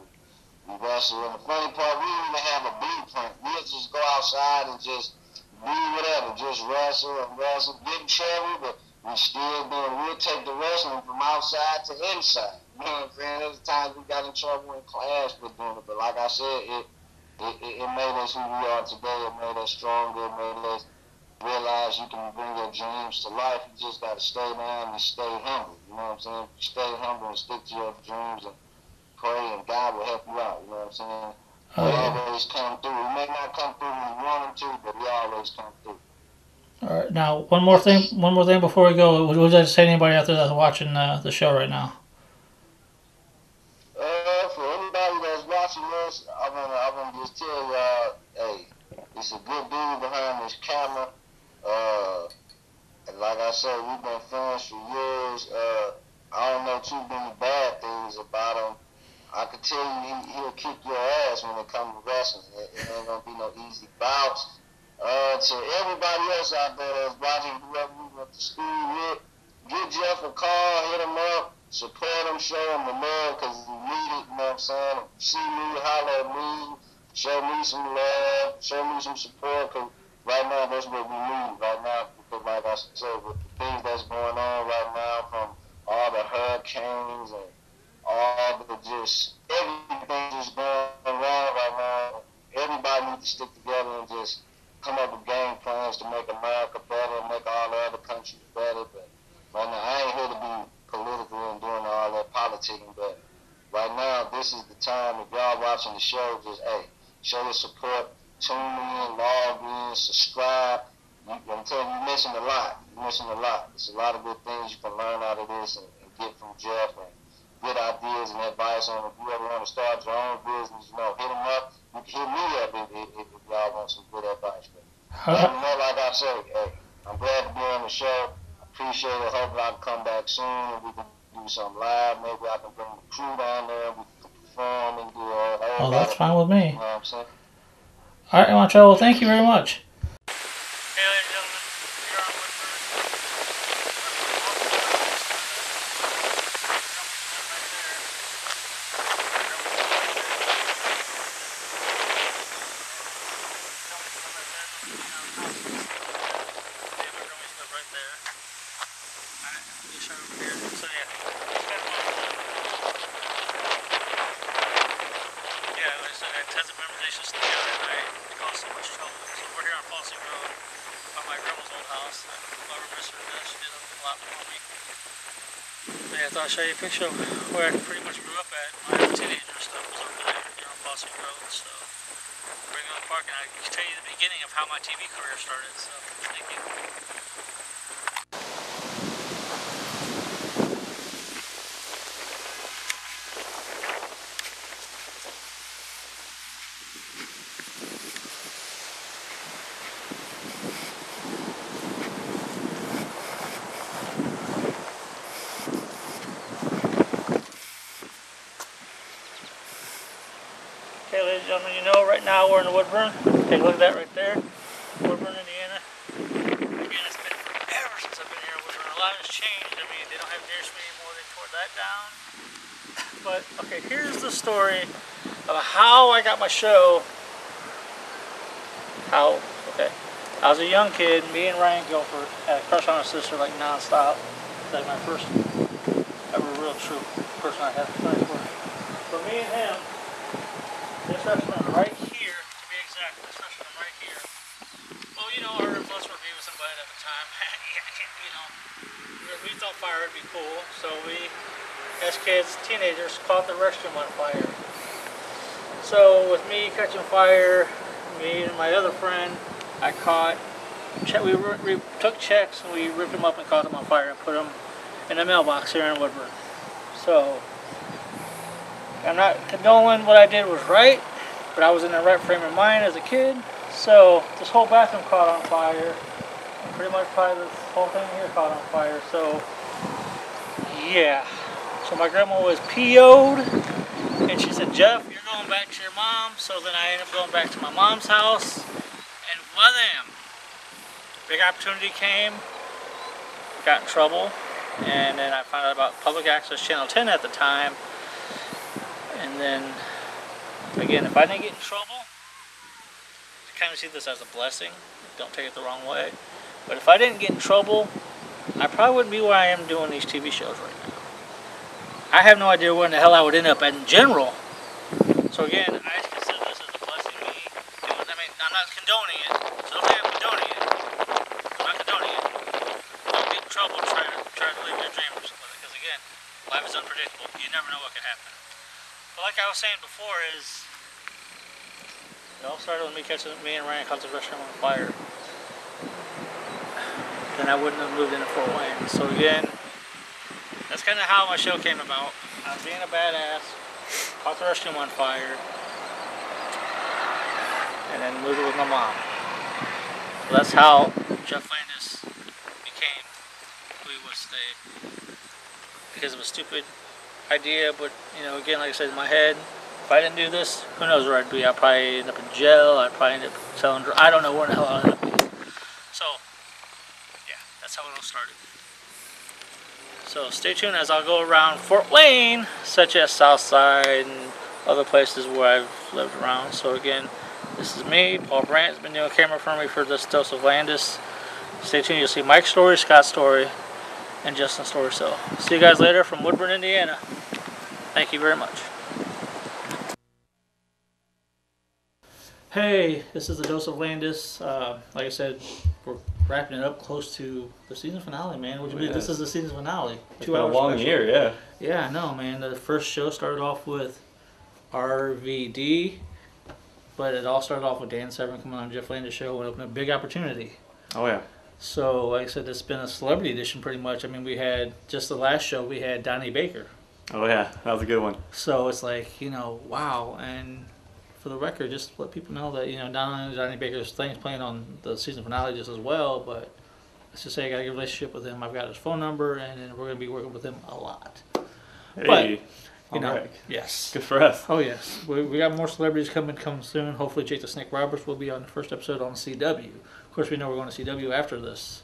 we wrestle. And the funny part, we didn't even have a blueprint. We'll just go outside and just do whatever, just wrestle and wrestle, get in trouble, but we still doing. We'll take the wrestling from outside to inside. You know what I'm saying? There's times we got in trouble in class with doing it, but like I said, it made us who we are today. It made us stronger. It made us realize you can bring your dreams to life. You just got to stay down and stay humble. You know what I'm saying? Stay humble and stick to your dreams and pray, and God will help you out. You know what I'm saying? He always come through. He may not come through when you want him to, but he always come through. All right. Now, one more thing before we go. Would you like to say to anybody out there that's watching the show right now? For anybody that's watching this, I wanna just tell y'all, hey, it's a good dude behind this camera. And like I said, we've been friends for years. I don't know too many bad things about him. I can tell you he'll kick your ass when it comes to wrestling. It ain't gonna be no easy bouts. To everybody else out there that's watching, whoever we went to school with, give Jeff a call, hit him up, support him, show him the love, because he need it, you know what I'm saying? See me, holler at me, show me some love, show me some support, because right now that's what we need right now, because like I said, with the things that's going on right now, from all the hurricanes and all the just, everything just going around right now, everybody needs to stick together and just come up with game plans to make America better, make all the other countries better. But right now, I ain't here to be political and doing all that politicking, but right now, this is the time. If y'all watching the show, just, hey, show your support, tune in, log in, subscribe. I'm telling you, you're missing a lot. You're missing a lot. There's a lot of good things you can learn out of this and get from Jeff, and good ideas and advice on if you ever want to start your own business, hit him up. You can hit me up if y'all want some good advice. But like I said, hey, I'm glad to be on the show. I appreciate it. Hopefully I can come back soon and we can do something live. Maybe I can bring the crew down there. We can perform and do all that. Oh, that's fine with me. You know what I'm saying? All right, Montreal. Well, thank you very much. Hey, ladies and gentlemen, we are on Woodford. thought I'd show you a picture of where I pretty much grew up at. My teenager stuff was over there, Foster Road. So, Ringgold Park, and I can tell you the beginning of how my TV career started. So, thank you. Okay, ladies and gentlemen, you know right now we're in Woodburn. Take a look at that right there. Woodburn, Indiana. Again, it's been forever since I've been here in Woodburn. A lot has changed. I mean, they don't have Deer Street anymore. They tore that down. But, okay, here's the story of how I got my show. Okay. I was a young kid. Me and Ryan Guilford had a crush on our sister like nonstop. That's my first ever real true person I had a crush for. For me and him, this restaurant right here, to be exact, this restaurant right here. Well, our influence were Beavis and Bud at the time. We thought fire would be cool, so we, as kids, teenagers, caught the restroom on fire. So with me catching fire, me and my other friend, we took checks and we ripped them up and caught them on fire and put them in a mailbox here in Woodburn. So I'm not condoning what I did was right, but I was in the right frame of mind as a kid. So this whole bathroom caught on fire, and pretty much probably this whole thing here caught on fire. So yeah, so my grandma was PO'd, and she said, "Jeff, you're going back to your mom." So then I ended up going back to my mom's house, and wham, big opportunity came. Got in trouble, and then I found out about Public Access Channel 10 at the time. And then, again, if I didn't get in trouble, I kind of see this as a blessing. Don't take it the wrong way. But if I didn't get in trouble, I probably wouldn't be where I am doing these TV shows right now. I have no idea where in the hell I would end up in general. So again, I consider this as a blessing to me. I'm not condoning it. So don't think I'm condoning it. I'm not condoning it. Don't get in trouble trying to live your dream or something. Because again, life is unpredictable. You never know what could happen. But like I was saying before, it all started with me and Ryan caught the restaurant on fire. Then I wouldn't have moved into Fort Wayne. So again, that's kind of how my show came about. I was being a badass, caught the restroom on fire, and then moved it with my mom. So that's how Jeff Landis became who he was today. Because of a stupid idea, but again, like I said, in my head, if I didn't do this, who knows where I'd be. I'd probably end up in jail. I'd probably end up selling drugs. I don't know where the hell I'd end up being. So yeah, that's how it all started. So stay tuned as I'll go around Fort Wayne, such as Southside and other places where I've lived around. So again, this is me, Paul Brandt has been doing camera for me for this dose of Landis. Stay tuned, you'll see Mike's story, Scott's story, and Justin's story. So see you guys later from Woodburn, Indiana. Thank you very much. Hey, this is the Dose of Landis. Like I said, we're wrapping it up close to the season finale, man. Would you believe this is the season finale? It's been a long year, yeah. Yeah, I know, man. The first show started off with RVD, but it all started off with Dan Severn coming on Jeff Landis' show and opened a big opportunity. Oh, yeah. So, like I said, it's been a celebrity edition pretty much. I mean, we had, just the last show, we had Donnie Baker. Oh, yeah. That was a good one. So it's like, wow. And for the record, just to let people know that, Donnie Baker's thing's playing on the season finale just as well, but let's just say I got a good relationship with him. I've got his phone number, and then we're going to be working with him a lot. Hey. But, right. Yes. Good for us. Oh, yes. We got more celebrities coming soon. Hopefully Jake the Snake Roberts will be on the first episode on CW. Of course, we know we're going to CW after this.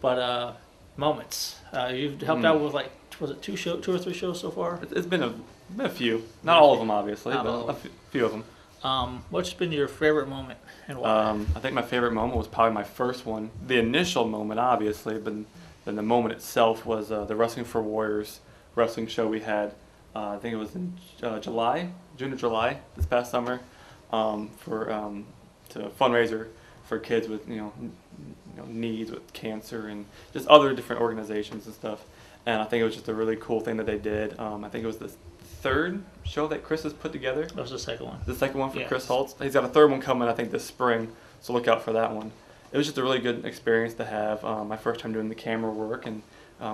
But, moments. You've helped out with, like, was it 2 or 3 shows so far? It's been a few. Not all of them, obviously, but a few of them. What's been your favorite moment and why? I think my favorite moment was probably my first one. The initial moment, obviously, but then the moment itself was the Wrestling for Warriors wrestling show we had. I think it was in June or July this past summer, to a fundraiser for kids with needs with cancer and just other different organizations and stuff. and I think it was just a really cool thing that they did. I think it was the third show that Chris has put together. That was the second one. The second one for Yes. Chris Holtz. He's got a third one coming, I think, this spring, so look out for that one. It was just a really good experience to have. My first time doing the camera work and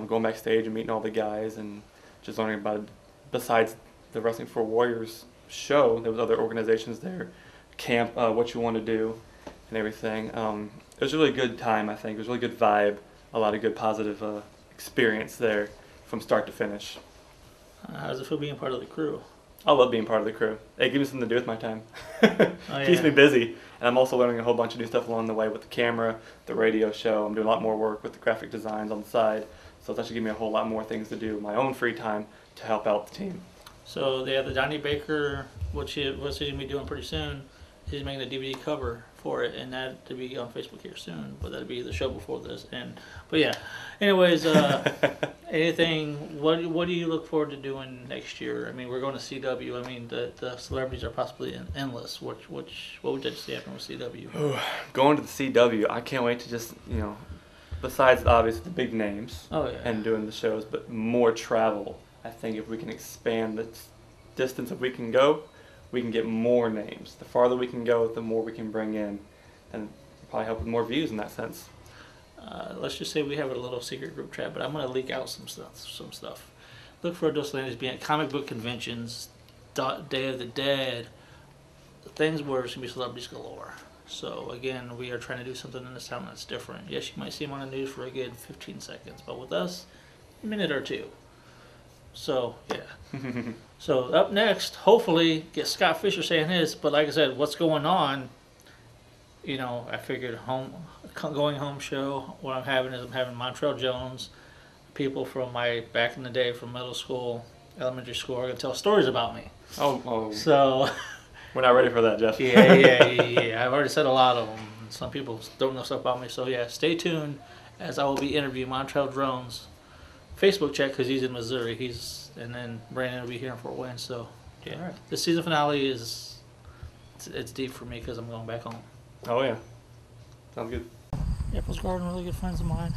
going backstage and meeting all the guys and just learning about it. Besides the Wrestling for Warriors show, there was other organizations there, camp, what you want to do, and everything. It was a really good time, I think. It was a really good vibe, a lot of good positive experience there from start to finish. How does it feel being part of the crew? I love being part of the crew. It gives me something to do with my time. Oh, Keeps yeah. me busy. And I'm also learning a whole bunch of new stuff along the way with the camera, the radio show. I'm doing a lot more work with the graphic designs on the side. So it's actually giving me a whole lot more things to do in my own free time to help out the team. So they have the Donnie Baker, what's he going to be doing pretty soon. He's making a DVD cover for it, and that to be on Facebook here soon. But that'll be the show before this. But yeah, anyways, anything? What do you look forward to doing next year? I mean, we're going to CW. I mean, the celebrities are possibly endless. What would you see happening with CW? Going to the CW, I can't wait to just, besides obviously the big names and doing the shows, but more travel. I think if we can expand the distance that we can go, we can get more names. The farther we can go, the more we can bring in, and probably help with more views in that sense. Let's just say we have a little secret group chat, but I'm going to leak out some stuff. Look for Dos Landis being at comic book conventions, Day of the Dead, things where it's going to be celebrities galore. So again, we are trying to do something in this town that's different. Yes, you might see them on the news for a good 15 seconds, but with us, a minute or two. So, yeah. So up next, hopefully, get Scott Fisher saying his, but like I said, what's going on, I figured going home show, what I'm having is I'm having Montrell Jones, people from back in the day from middle school, elementary school are going to tell stories about me. Oh. So. We're not ready for that, Jeff. Yeah. I've already said a lot of them. Some people don't know stuff about me. So yeah, stay tuned as I will be interviewing Montrell Jones. Facebook check because he's in Missouri. And then Brandon will be here in Fort Wayne. So yeah, right. The season finale it's deep for me because I'm going back home. Oh yeah, sounds good. Apples Garden, really good friends of mine,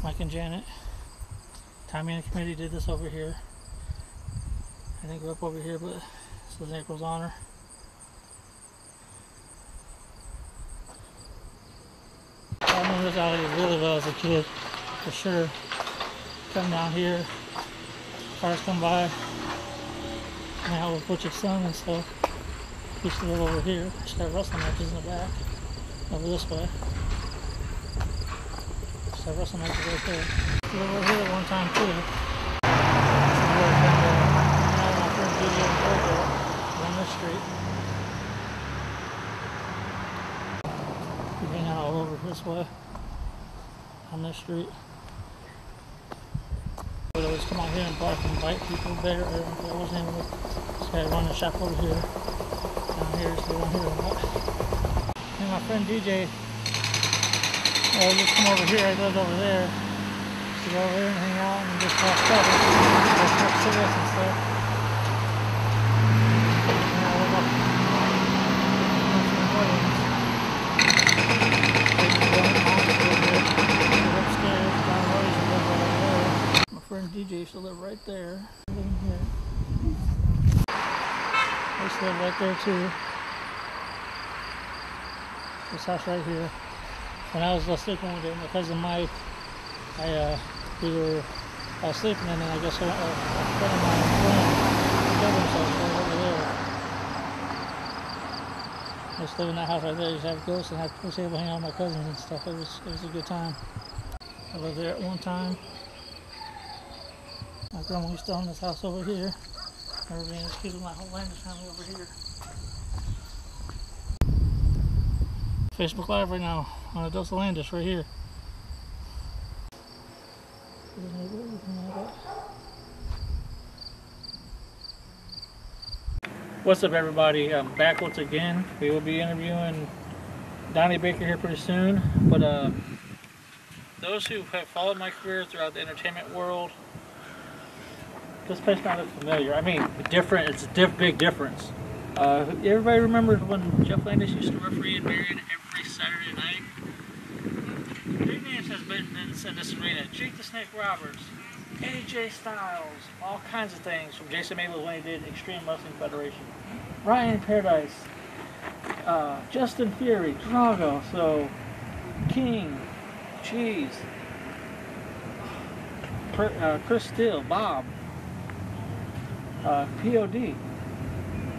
Mike and Janet. Tommy and the committee did this over here. I didn't grow up over here, but this was April's honor. I remember this alley really well as a kid, for sure. Come down here, cars come by, hang out with Butch's son and stuff. Used to live over here. Used to have wrestling matches in the back, over this way. Used to have wrestling matches right there. Used to live over here at one time too. My friend DJ and Virgil on this street. We hang out all over this way, on this street. We'd always come out here and bark and bite people there. That wasn't even this guy running the shop over here. Down here, so down here a lot. And my friend DJ, just come over here. I lived over there. Used to go over there and hang out and just talk stuff. Just smoke cigarettes and stuff. And I live up upstairs, down the road, used to live over there. My friend DJ used to live right there. Living here. I used to live right there too. This house right here. When I was sleeping with my cousin Mike, I was sleeping and then I guess a friend of mine killed himself right over there. I used to live in that house right there. I used to have ghosts and I was able to hang out with my cousins and stuff. It was a good time. I lived there at one time. My grandma used to own this house over here. I remember being a kid with my whole Landis family over here. Facebook Live right now on a Dos Landis right here. What's up, everybody? I'm back once again. We will be interviewing Donnie Baker here pretty soon. But those who have followed my career throughout the entertainment world, this place might look familiar. I mean, different. It's a big difference. Everybody remembers when Jeff Landis used to referee in Marion every Saturday night? Big names has been in this arena. Jake the Snake Roberts, AJ Styles, all kinds of things from Jason Mabel when he did Extreme Wrestling Federation. Ryan Paradise, Justin Fury, Drago, so King, Cheese, Chris Steele, Bob, POD.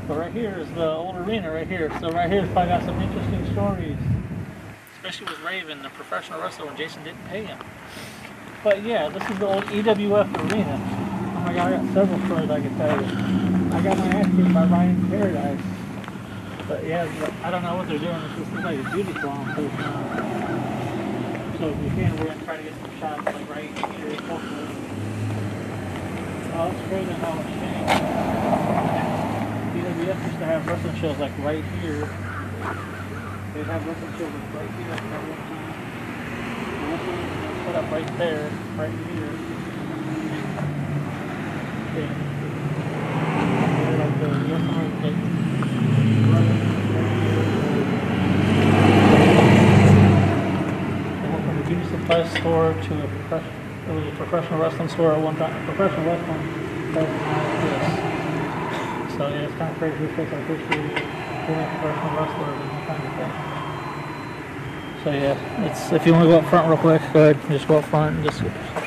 So right here is the old arena right here. So right here, probably got some interesting stories, especially with Raven, the professional wrestler, when Jason didn't pay him. But yeah, this is the old EWF arena. Oh my god, I got several stories I can tell you. I got my ass kicked by Ryan Paradise. But yeah, I don't know what they're doing. This is like a beauty salon. So if you can, we're going to try to get some shots like right here. Hopefully. Oh, it's crazy how it's changed. EWF used to have wrestling shows like right here. They'd have wrestling shows like right here at one time. Put up right there, right here. Yeah. Like the wrestling like right here. They went from a beauty supply store to a professional wrestling store at one time. Professional wrestling place like this. So yeah, it's kind of crazy. This place like this is being a professional wrestler and that kind of thing. So yeah, it's, if you want to go up front real quick, go ahead, just go up front and just get some shots.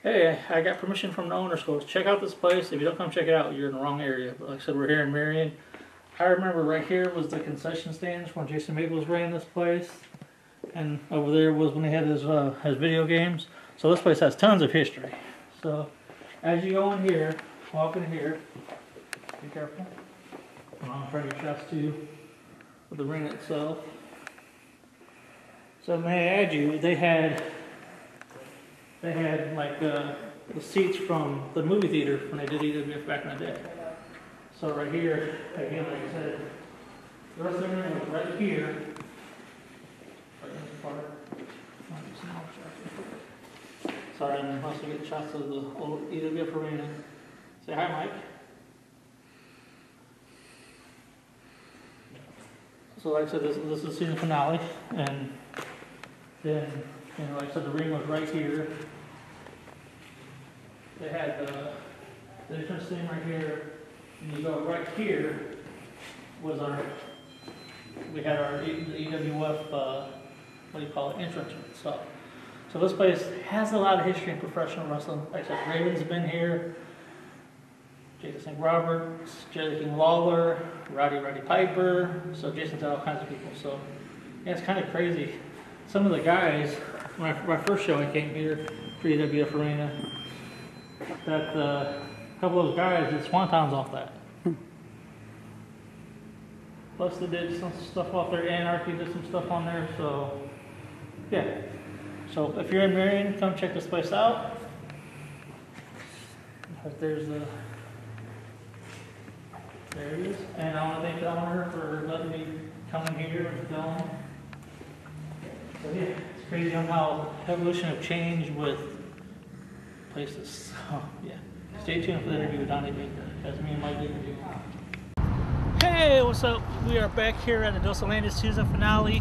Hey, I got permission from the owner, so check out this place. If you don't come check it out, you're in the wrong area. But like I said, we're here in Marion. I remember right here was the concession stands when Jason Mabels ran this place. And over there was when he had his video games. So this place has tons of history. So as you go in here, walk in here, be careful. I'm trying to get shots too of the ring itself. So may I add you, they had like the seats from the movie theater when they did EWF back in the day. So right here, again, like I said, the wrestling room was right here. Right in this part. Sorry, I'm also getting shots of the old EWF arena. Say hi, Mike. So like I said, this is the season finale, and then, you know, like I said, the ring was right here. They had the entrance thing right here, and you go right here was we had our EWF, what do you call it, entrance stuff. So this place has a lot of history in professional wrestling. Like I said, Raven's been here, Jason St. Roberts, Jerry King Lawler, Roddy Piper, so Jason's had all kinds of people. So yeah, it's kind of crazy. Some of the guys, when my first show I came here, for EWF Arena, that a couple of those guys did swantons off that. Plus they did some stuff off there, Anarchy did some stuff on there, so yeah. So if you're in Marion, come check this place out. There's the, there it is. And I want to thank the owner for letting me come in here and film. So yeah, it's crazy on how evolution have changed with places. So yeah, stay tuned for the interview with Donnie Baker. That's me and Mike interview. Hey, what's up? We are back here at the Dos Landis season finale.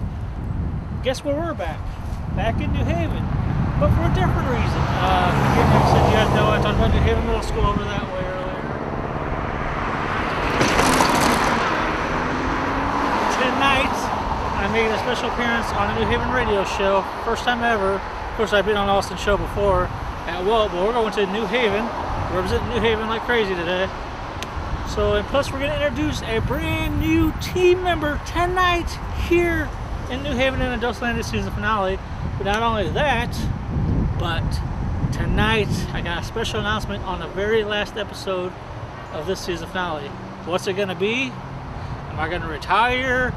Guess where we're back? Back in New Haven, but for a different reason. Again, like I said, you guys know I talked about New Haven Middle School over that way earlier. Tonight, I made a special appearance on a New Haven radio show. First time ever. Of course, I've been on Austin's show before at Walt, but we're going to New Haven. Representing New Haven like crazy today. So, and plus we're going to introduce a brand new team member tonight here in New Haven in the Dos Landis season finale. But not only that, but tonight I got a special announcement on the very last episode of this season finale. What's it going to be? Am I going to retire?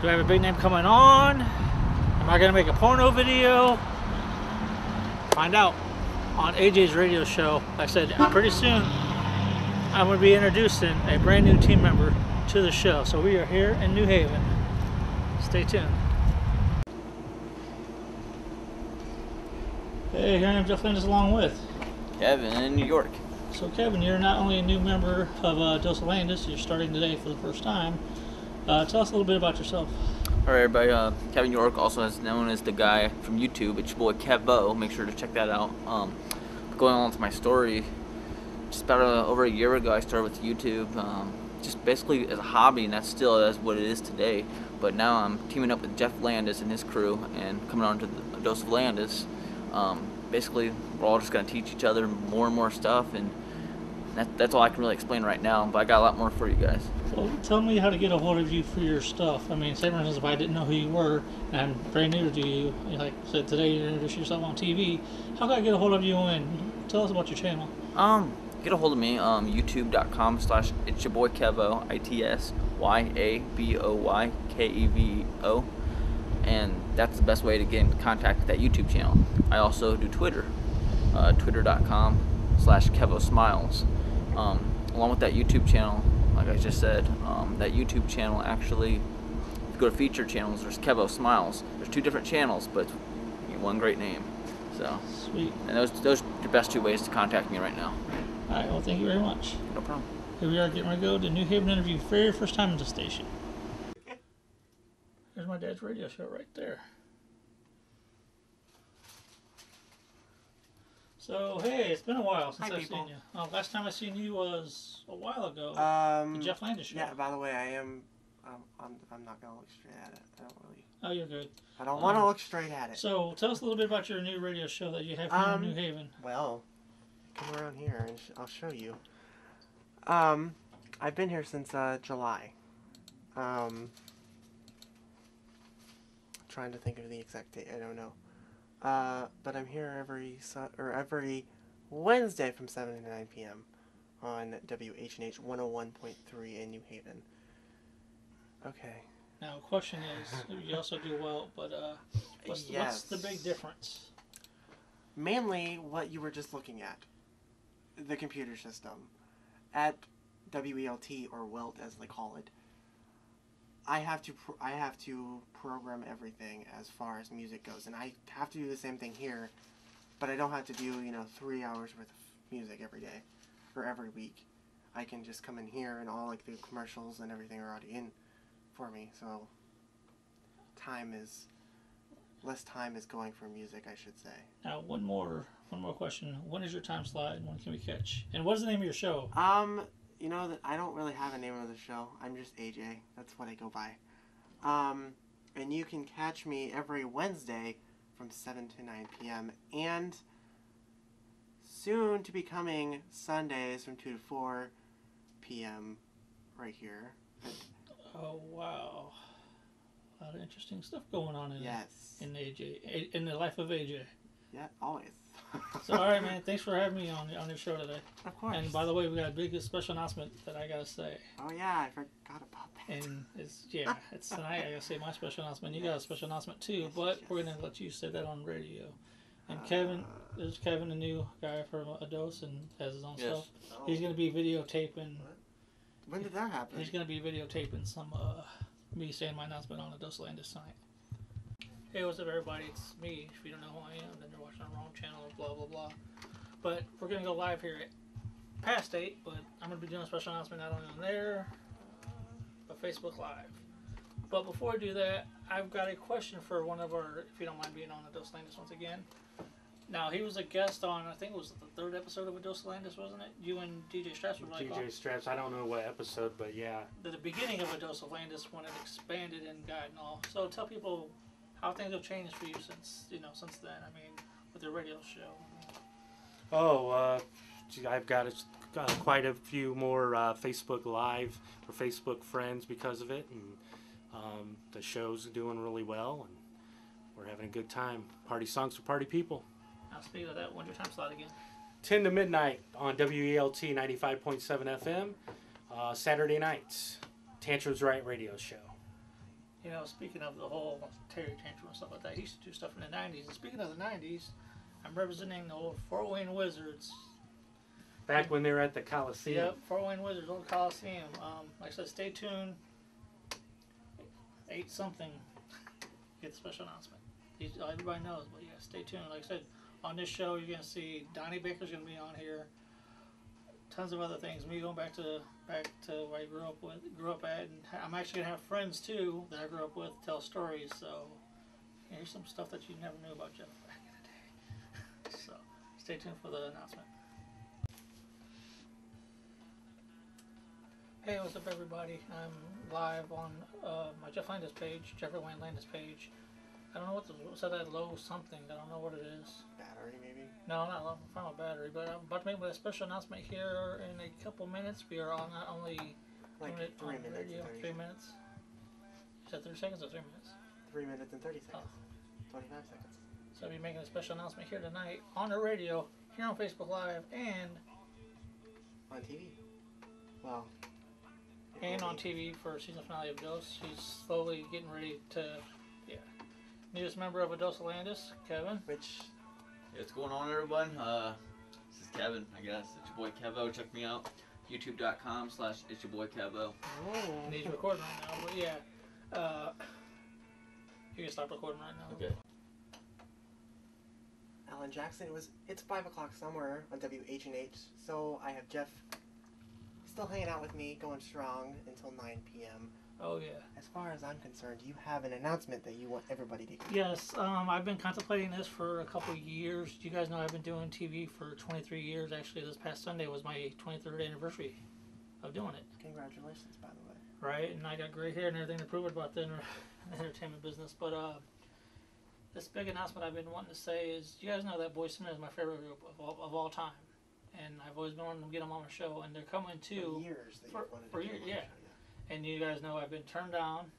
Do I have a big name coming on? Am I going to make a porno video? Find out on AJ's radio show. Like I said, pretty soon I'm going to be introducing a brand new team member to the show. So we are here in New Haven. Stay tuned. Hey, here I am, Jeff Landis, along with Kevin in New York. So Kevin, you're not only a new member of Dos Landis, you're starting today for the first time. Tell us a little bit about yourself. Alright everybody, Kevin York, also is known as the guy from YouTube. It's your boy Kevo. Make sure to check that out. Going on to my story, just about over a year ago I started with YouTube, just basically as a hobby, and that's what it is today. But now I'm teaming up with Jeff Landis and his crew and coming on to the Dose of Landis. Basically, we're all just going to teach each other more and more stuff, and that's all I can really explain right now, but I got a lot more for you guys. So tell me how to get a hold of you for your stuff. I mean, say for instance, if I didn't know who you were, and I'm brand new to you, like I said today, you introduced yourself on TV, how can I get a hold of you, and tell us about your channel? Get a hold of me, youtube.com/itsyourboykevo, ITSYABOYKEVO, and that's the best way to get in contact with that YouTube channel. I also do Twitter, twitter.com/KevoSmiles. Along with that YouTube channel, like I just said, that YouTube channel actually, if you go to featured channels, there's Kevo Smiles. There's two different channels, but one great name. So sweet. And those are the best two ways to contact me right now. All right. Well, thank you very much. No problem. Here we are getting ready to go to New Haven interview, very first time at the station. There's my dad's radio show right there. So, hey, it's been a while since I've seen you. Last time I seen you was a while ago. The Jeff Landis show. Yeah, by the way, I'm not going to look straight at it. I don't really... Oh, you're good. I don't want to look straight at it. So, tell us a little bit about your new radio show that you have here in New Haven. Well, come around here and I'll show you. I've been here since July. Trying to think of the exact date. I don't know. But I'm here every Wednesday from 7 to 9 p.m. on WHNH 101.3 in New Haven. Okay. Now, the question is, you also do well, but what's the big difference? Mainly what you were just looking at, the computer system. At WELT, or WELT as they call it, I have to program everything as far as music goes, and I have to do the same thing here, but I don't have to do 3 hours worth of music every day or every week. I can just come in here and all like the commercials and everything are already in for me, so less time is going for music, I should say. Now, one more question. When is your time slot and when can we catch? And what is the name of your show? You know that I don't really have a name of the show. I'm just AJ. That's what I go by. And you can catch me every Wednesday from 7 to 9 p.m. and soon to be coming Sundays from 2 to 4 p.m. right here. Oh, wow. A lot of interesting stuff going on in AJ, in the life of AJ. Yeah, always. So, all right, man. Thanks for having me on your show today. Of course. And by the way, we got a big special announcement that I gotta say. Oh yeah, I forgot about that. And it's tonight. I gotta say my special announcement. You got a special announcement too, but we're gonna let you say that on radio. And Kevin, there's Kevin, the new guy from Ados, and has his own stuff. Oh. He's gonna be videotaping. When did that happen? He's gonna be videotaping some me saying my announcement on Ados Landis tonight. Hey, what's up, everybody? It's me. If you don't know who I am, then you're watching the wrong channel, blah, blah, blah. But we're going to go live here at past 8, but I'm going to be doing a special announcement not only on there, but Facebook Live. But before I do that, I've got a question for one of our, if you don't mind being on Ados Landis once again. Now, he was a guest on, I think it was the 3rd episode of Ados Landis, wasn't it? You and DJ Straps were like DJ Straps, I don't know what episode, but yeah. The beginning of Ados Landis when it expanded and got and all. So tell people how things have changed for you since then. I mean, with your radio show. I've got quite a few more Facebook Live or Facebook friends because of it, and the show's doing really well, and we're having a good time. Party songs for party people. Now, speaking of that, when's your time slot again? 10 to midnight on WELT 95.7 FM, Saturday nights, Tantrum's Right radio show. You know, speaking of the whole Terry Tantrum and stuff like that, he used to do stuff in the 90s. And speaking of the 90s, I'm representing the old Fort Wayne Wizards. Back when they were at the Coliseum. Yep, Fort Wayne Wizards, old Coliseum. Like I said, stay tuned. 8 something. Get the special announcement. Everybody knows, but yeah, stay tuned. Like I said, on this show, you're gonna see Donnie Baker's gonna be on here. Tons of other things. Me going back to where I grew up at, and I'm actually gonna have friends too that I grew up with tell stories. So here's some stuff that you never knew about Jeff back in the day. So stay tuned for the announcement. Hey, what's up, everybody? I'm live on my Jeff Landis page, Jeffrey Wayne Landis page. I don't know what said that low something. I don't know what it is. Battery, maybe? No, not low. I'm a battery, but I'm about to make a special announcement here in a couple minutes. We are on not only like 3 minutes. Radio, 3 minutes. You said 30 seconds or 3 minutes? 3 minutes and 30 seconds. 25 seconds. So I'll be making a special announcement here tonight on the radio, here on Facebook Live, and on TV. Well. And on TV for season finale of Dose. He's slowly getting ready to, newest member of Dose Landis, Kevin. Which, what's going on, everyone? This is Kevin, I guess. It's your boy Kevo. Check me out. YouTube.com/it's your boy Kevo. And he's recording right now, but yeah. You can stop recording right now. Okay. Alan Jackson, it's 5 o'clock somewhere on WH&H, so I have Jeff still hanging out with me, going strong until 9 p.m. Oh, yeah. As far as I'm concerned, you have an announcement that you want everybody to hear. Yes, I've been contemplating this for a couple of years. You guys know I've been doing TV for 23 years. Actually, this past Sunday was my 23rd anniversary of doing it. Congratulations, by the way. Right, and I got gray hair and everything to prove it about the entertainment business. But this big announcement I've been wanting to say is, you guys know that Boyz II Men is my favorite group of all time. And I've always been wanting to get them on my show, and they're coming to... For years that you've wanted to get them on the show, yeah. And you guys know I've been turned down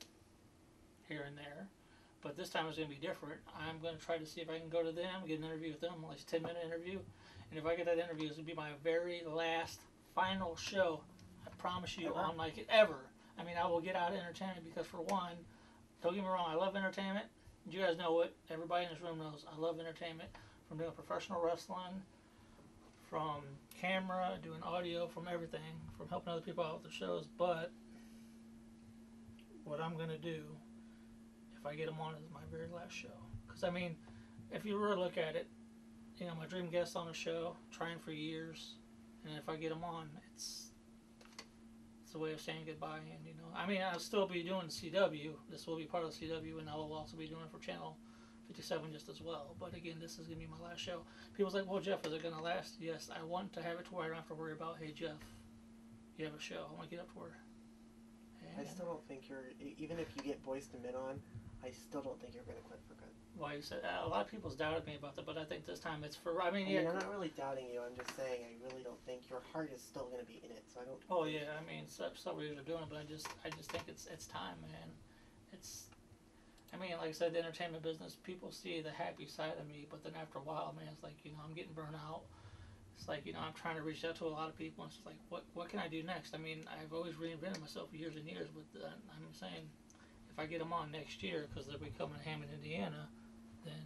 here and there, but this time it's going to be different. I'm going to try to see if I can go to them, get an interview with them, like a 10-minute interview. And if I get that interview, it's going to be my very last, final show, I promise you, on like ever. I mean, I will get out of entertainment because, for one, don't get me wrong, I love entertainment. You guys know it. Everybody in this room knows I love entertainment. From doing professional wrestling, from camera, doing audio, from everything, from helping other people out with the shows. But what I'm going to do, if I get them on, is my very last show. Because, I mean, if you really look at it, you know, my dream guest on the show, trying for years, and if I get them on, it's a way of saying goodbye. And, you know, I mean, I'll still be doing CW. This will be part of CW, and I will also be doing it for Channel 57 just as well. But again, this is going to be my last show. People's like, well, Jeff, is it going to last? Yes, I want to have it to where I don't have to worry about, hey, Jeff, you have a show. I want to get up to where. I still don't think even if you get Boyz II Men on, I still don't think you're going to quit for good. Why you said a lot of people's doubted me about that, but I think this time it's for. I mean, I'm not really doubting you. I'm just saying I really don't think your heart is still going to be in it. So I don't. Oh yeah, I mean, several years are doing it, but I just think it's time, man. I mean, like I said, the entertainment business, people see the happy side of me, but then after a while, man, it's like, you know, I'm getting burnt out. It's like, you know, I'm trying to reach out to a lot of people, and it's like, what can I do next? I mean, I've always reinvented myself for years and years, but I'm saying, if I get them on next year, because they'll be coming to Hammond, Indiana, then...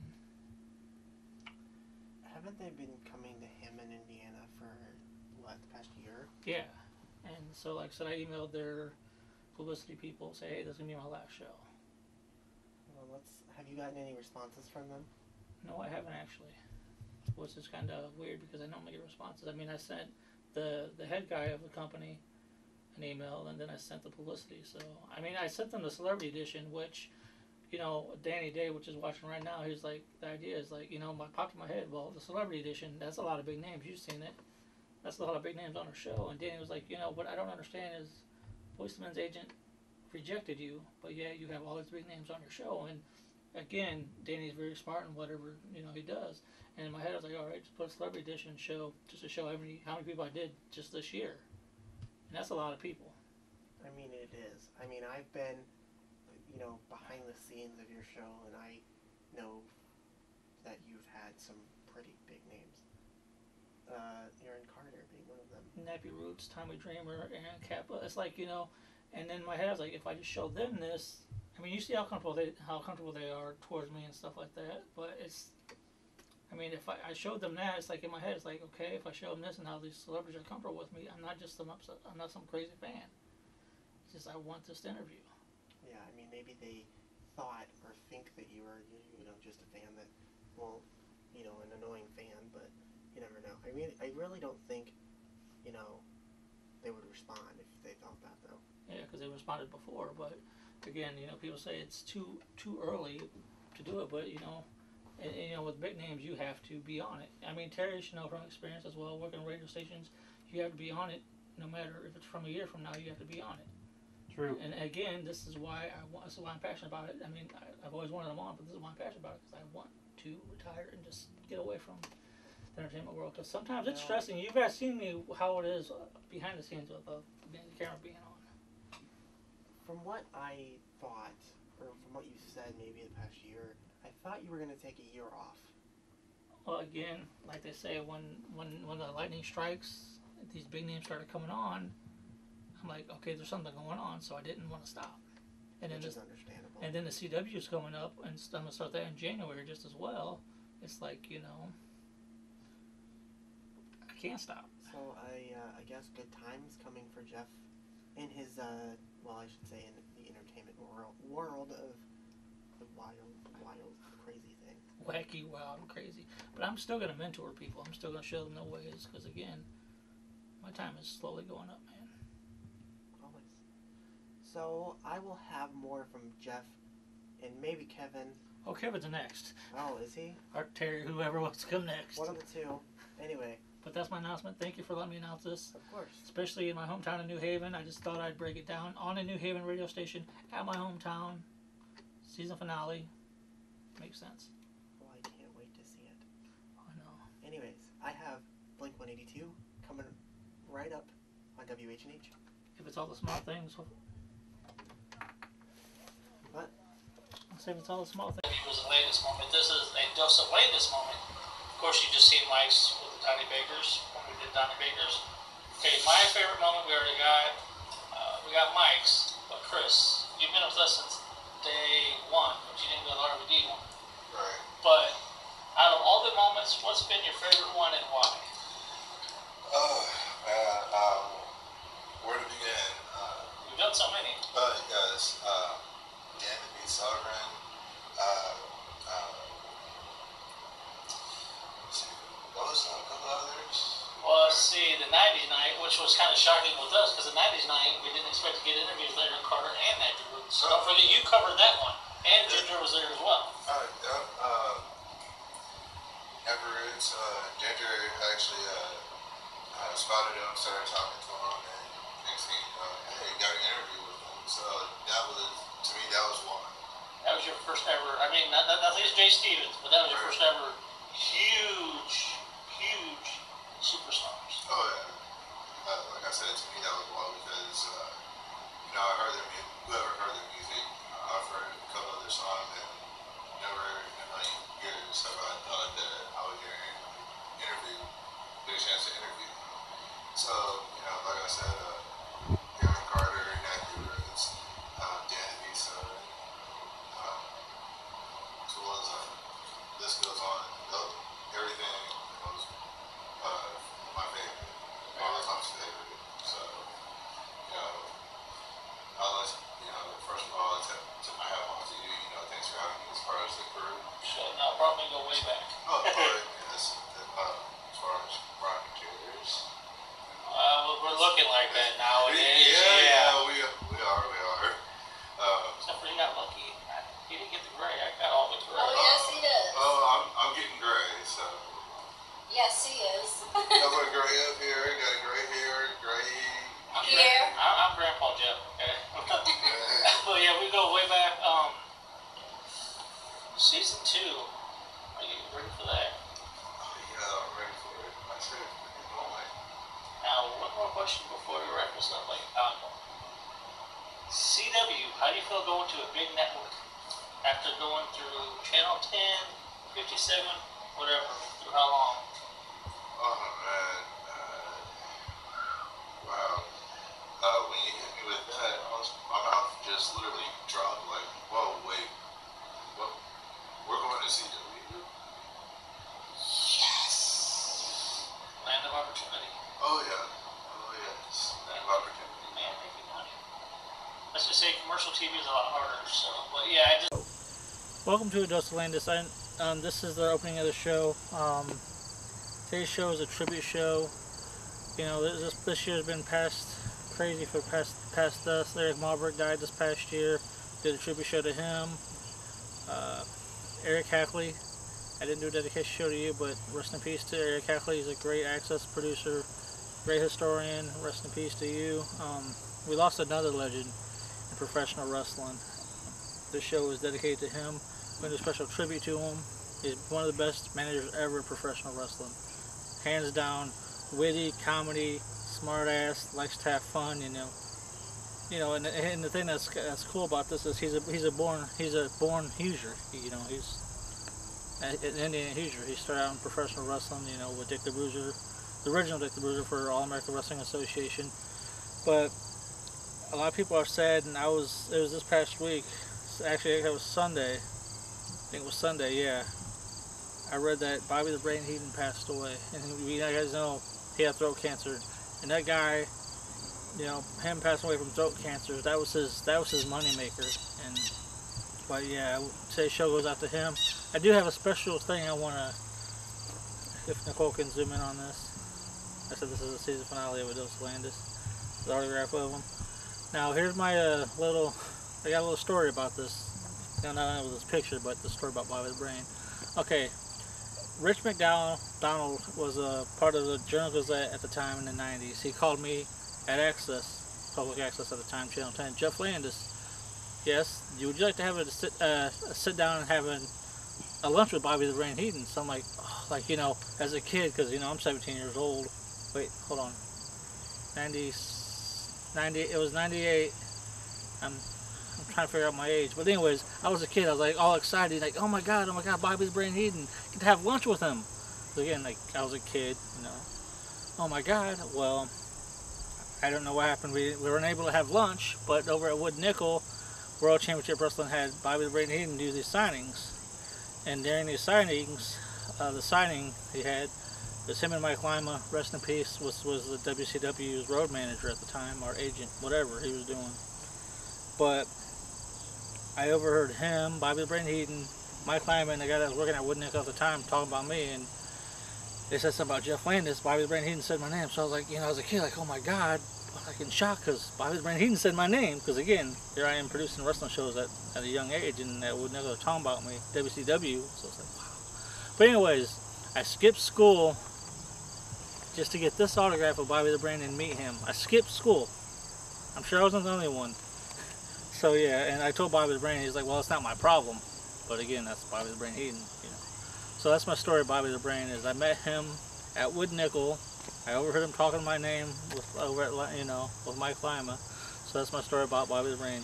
Haven't they been coming to Hammond, Indiana for, what, the past year? Yeah. And so, like I said, I emailed their publicity people, say, hey, this is going to be my last show. Well, have you gotten any responses from them? No, I haven't actually. Which is kind of weird because I normally get responses. I mean, I sent the head guy of the company an email, and then I sent the publicity. So, I mean, I sent them the Celebrity Edition, which, you know, Danny Day, which is watching right now, he's like, the idea is like, you know, popped in my head, well, the Celebrity Edition, that's a lot of big names. You've seen it. That's a lot of big names on our show. And Danny was like, you know, what I don't understand is Boyz II Men's agent rejected you, but yeah, you have all these big names on your show. And again, Danny's very smart in whatever, you know, he does. And in my head, I was like, all right, just put a Celebrity Edition show just to show how many people I did just this year. And that's a lot of people. I mean, it is. I mean, I've been, you know, behind the scenes of your show, and I know that you've had some pretty big names. Aaron Carter being one of them. Nappy Roots, Tommy Dreamer, Aaron Kappa. It's like, you know, and then in my head, I was like, if I just show them this, I mean, you see how comfortable they are towards me and stuff like that. But it's, I mean, if I showed them that, it's like in my head, it's like, okay, if I show them this and how these celebrities are comfortable with me, I'm not some crazy fan. It's just I want this interview. Yeah, I mean, maybe they thought or think that you were, just a fan that, well, an annoying fan, but you never know. I mean, I really don't think, they would respond if they thought that, though. Yeah, because they responded before, but again, people say it's too early to do it, but and, with big names, you have to be on it. I mean, Terry should know from experience as well, working radio stations, you have to be on it, no matter if it's from a year from now, you have to be on it. True. And again, this is why I'm passionate about it. I mean, I've always wanted them on, but this is why I'm passionate about it, because I want to retire and just get away from the entertainment world. Because sometimes it's stressing. You guys seen me how it is behind the scenes with the camera being on. From what I thought, or from what you said maybe the past year, I thought you were going to take a year off. Well, again, like they say, when the lightning strikes, these big names started coming on, I'm like, okay, there's something going on, so I didn't want to stop. And Which then is understandable. And then the CW is coming up, and I'm going to start that in January just as well. It's like, I can't stop. So I guess good times coming for Jeff in his, I should say in the entertainment world of the wild, crazy thing. Wacky, wild, and crazy. But I'm still going to mentor people. I'm still going to show them the ways, because again, my time is slowly going up, man. So I will have more from Jeff and maybe Kevin. Oh, Kevin's next. Oh, is he? Or Terry, whoever wants to come next. One of the two. Anyway. But that's my announcement. Thank you for letting me announce this. Of course. Especially in my hometown of New Haven. I just thought I'd break it down on a New Haven radio station at my hometown. Season finale. Makes sense. Well, I can't wait to see it. I know. Anyways, I have Blink-182 coming right up on WHNH. If it's all the small things. What? I'll say if it's all the small things. It was a Landis moment. This is a dose of Landis moment. Of course, you just seen Mike's with the Tiny Bakers when we did Tiny Bakers. Okay, my favorite moment we already got. We got Mike's, but Chris, you've been with us since day one, but you didn't go to the RVD one. Right. But out of all the moments, what's been your favorite one and why? Oh, man, where to begin? We've done so many. Yes, Dan to be Sovereign, what was a couple others? Well, let's see, the 90s night, which was kind of shocking with us, because the 90s night, we didn't expect to get interviews with Aaron Carter and Andrew. So don't forget, you covered that one, and Ginger was there as well. Everett, Ginger actually spotted him, started talking to him, and next thing hey, got an interview with him. So that was, to me, that was one. That was your first ever, I mean, nothing against Jay Stevens, but that was your first ever huge superstars. Oh, yeah. Like I said, to me, that was one because, I heard their music, whoever heard their music, I've heard a couple of their songs, and never in my years have I thought that I would get an interview, get a chance to interview. So, like I said, Aaron Carter, Matthew Roots, Dan Visa, as well as this goes on. Everything was my favorite, all the time's favorite. So, first of all, to my hat off to you. Thanks for having me as far as the crew. Sure, no problem. We go way back. Oh, yes. As far as rock materials. We're looking like that nowadays. Yeah, we are. Except for you got lucky. He didn't get the gray. I got all the gray. Oh, yes, he does. Oh, I'm getting gray, so. Yes, he is. Got my gray up here, got a gray hair, gray. Here. I'm Grandpa Jeff, okay? But yeah, we go way back. Season 2. Are you ready for that? Oh, yeah, I'm ready for it. I said it's going. Now, one more question before we wrap this up. CW, how do you feel going to a big network after going through Channel 10, 57, whatever, through how long? Oh, man. Wow. When you hit me with that, my mouth just literally dropped. Like, wow. TV is a lot harder. So, but yeah, I just. Welcome to A Dose of Landis. This is the opening of the show. Today's show is a tribute show. You know, this year's been crazy for past us. Eric Malberg died this past year. Did a tribute show to him. Eric Hackley. I didn't do a dedication show to you, but rest in peace to Eric Hackley. He's a great Access producer, great historian. Rest in peace to you. We lost another legend in professional wrestling. This show is dedicated to him. We're going to do a special tribute to him. He's one of the best managers ever in professional wrestling. Hands down, witty, comedy, smart ass, likes to have fun, you know. And the thing that's cool about this is he's a born Hoosier. You know, he's an Indian Hoosier. He started out in professional wrestling, you know, with Dick the Bruiser, the original Dick the Bruiser for All American Wrestling Association. But a lot of people are sad, and it was this past week. Actually, it was Sunday. I think it was Sunday, yeah. I read that Bobby the Brain Heenan passed away, and you guys know he had throat cancer, and that guy, you know, him passing away from throat cancer, that was his money maker. But yeah, today's show goes out to him. I do have a special thing I want to, if Nicole can zoom in on this. I said this is the season finale of A Dose of Landis, the autograph of him. Now here's my I got a little story about this. Not only with this picture, but the story about Bobby the Brain. Okay, Rich McDonald was a part of the Journal Gazette at the time in the 90s. He called me at Access, Public Access at the time, Channel 10, Jeff Landis. Yes, would you like to have a sit down and have a lunch with Bobby the Brain Heenan? So I'm like, oh, like, you know, as a kid, because, you know, I'm 17 years old. Wait, hold on. It was 98. I'm trying to figure out my age. But anyways, I was a kid. I was like all excited, like, oh my God, Bobby the Brain Heenan. Get to have lunch with him. So again, like, I was a kid, you know. Oh my God. Well, I don't know what happened. We weren't able to have lunch, but over at Wood Nickel, World Championship Wrestling had Bobby the Brain Heenan do these signings. And during these signings, the signing he had was him and Mike Lima, rest in peace, was the WCW's road manager at the time, or agent, whatever he was doing. But I overheard him, Bobby the Brain Heenan, Mike Lima, and the guy that was working at Wood Nickel at the time talking about me, and they said something about Jeff Landis. Bobby the Brain Heenan said my name, so I was like, you know, as a kid, like, oh my God, like in shock, because Bobby the Brain Heenan said my name, because again, here I am producing wrestling shows at a young age, and that Wood Nickel was talking about me, WCW, so it's like, wow. But anyways, I skipped school just to get this autograph of Bobby the Brain and meet him. I skipped school. I'm sure I wasn't the only one. So yeah, and I told Bobby the Brain, he's like, well, it's not my problem. But again, that's Bobby the Brain Heenan, you know. So that's my story of Bobby the Brain, is I met him at Wood Nickel. I overheard him talking my name over at, you know, with Mike Lima. So that's my story about Bobby the Brain.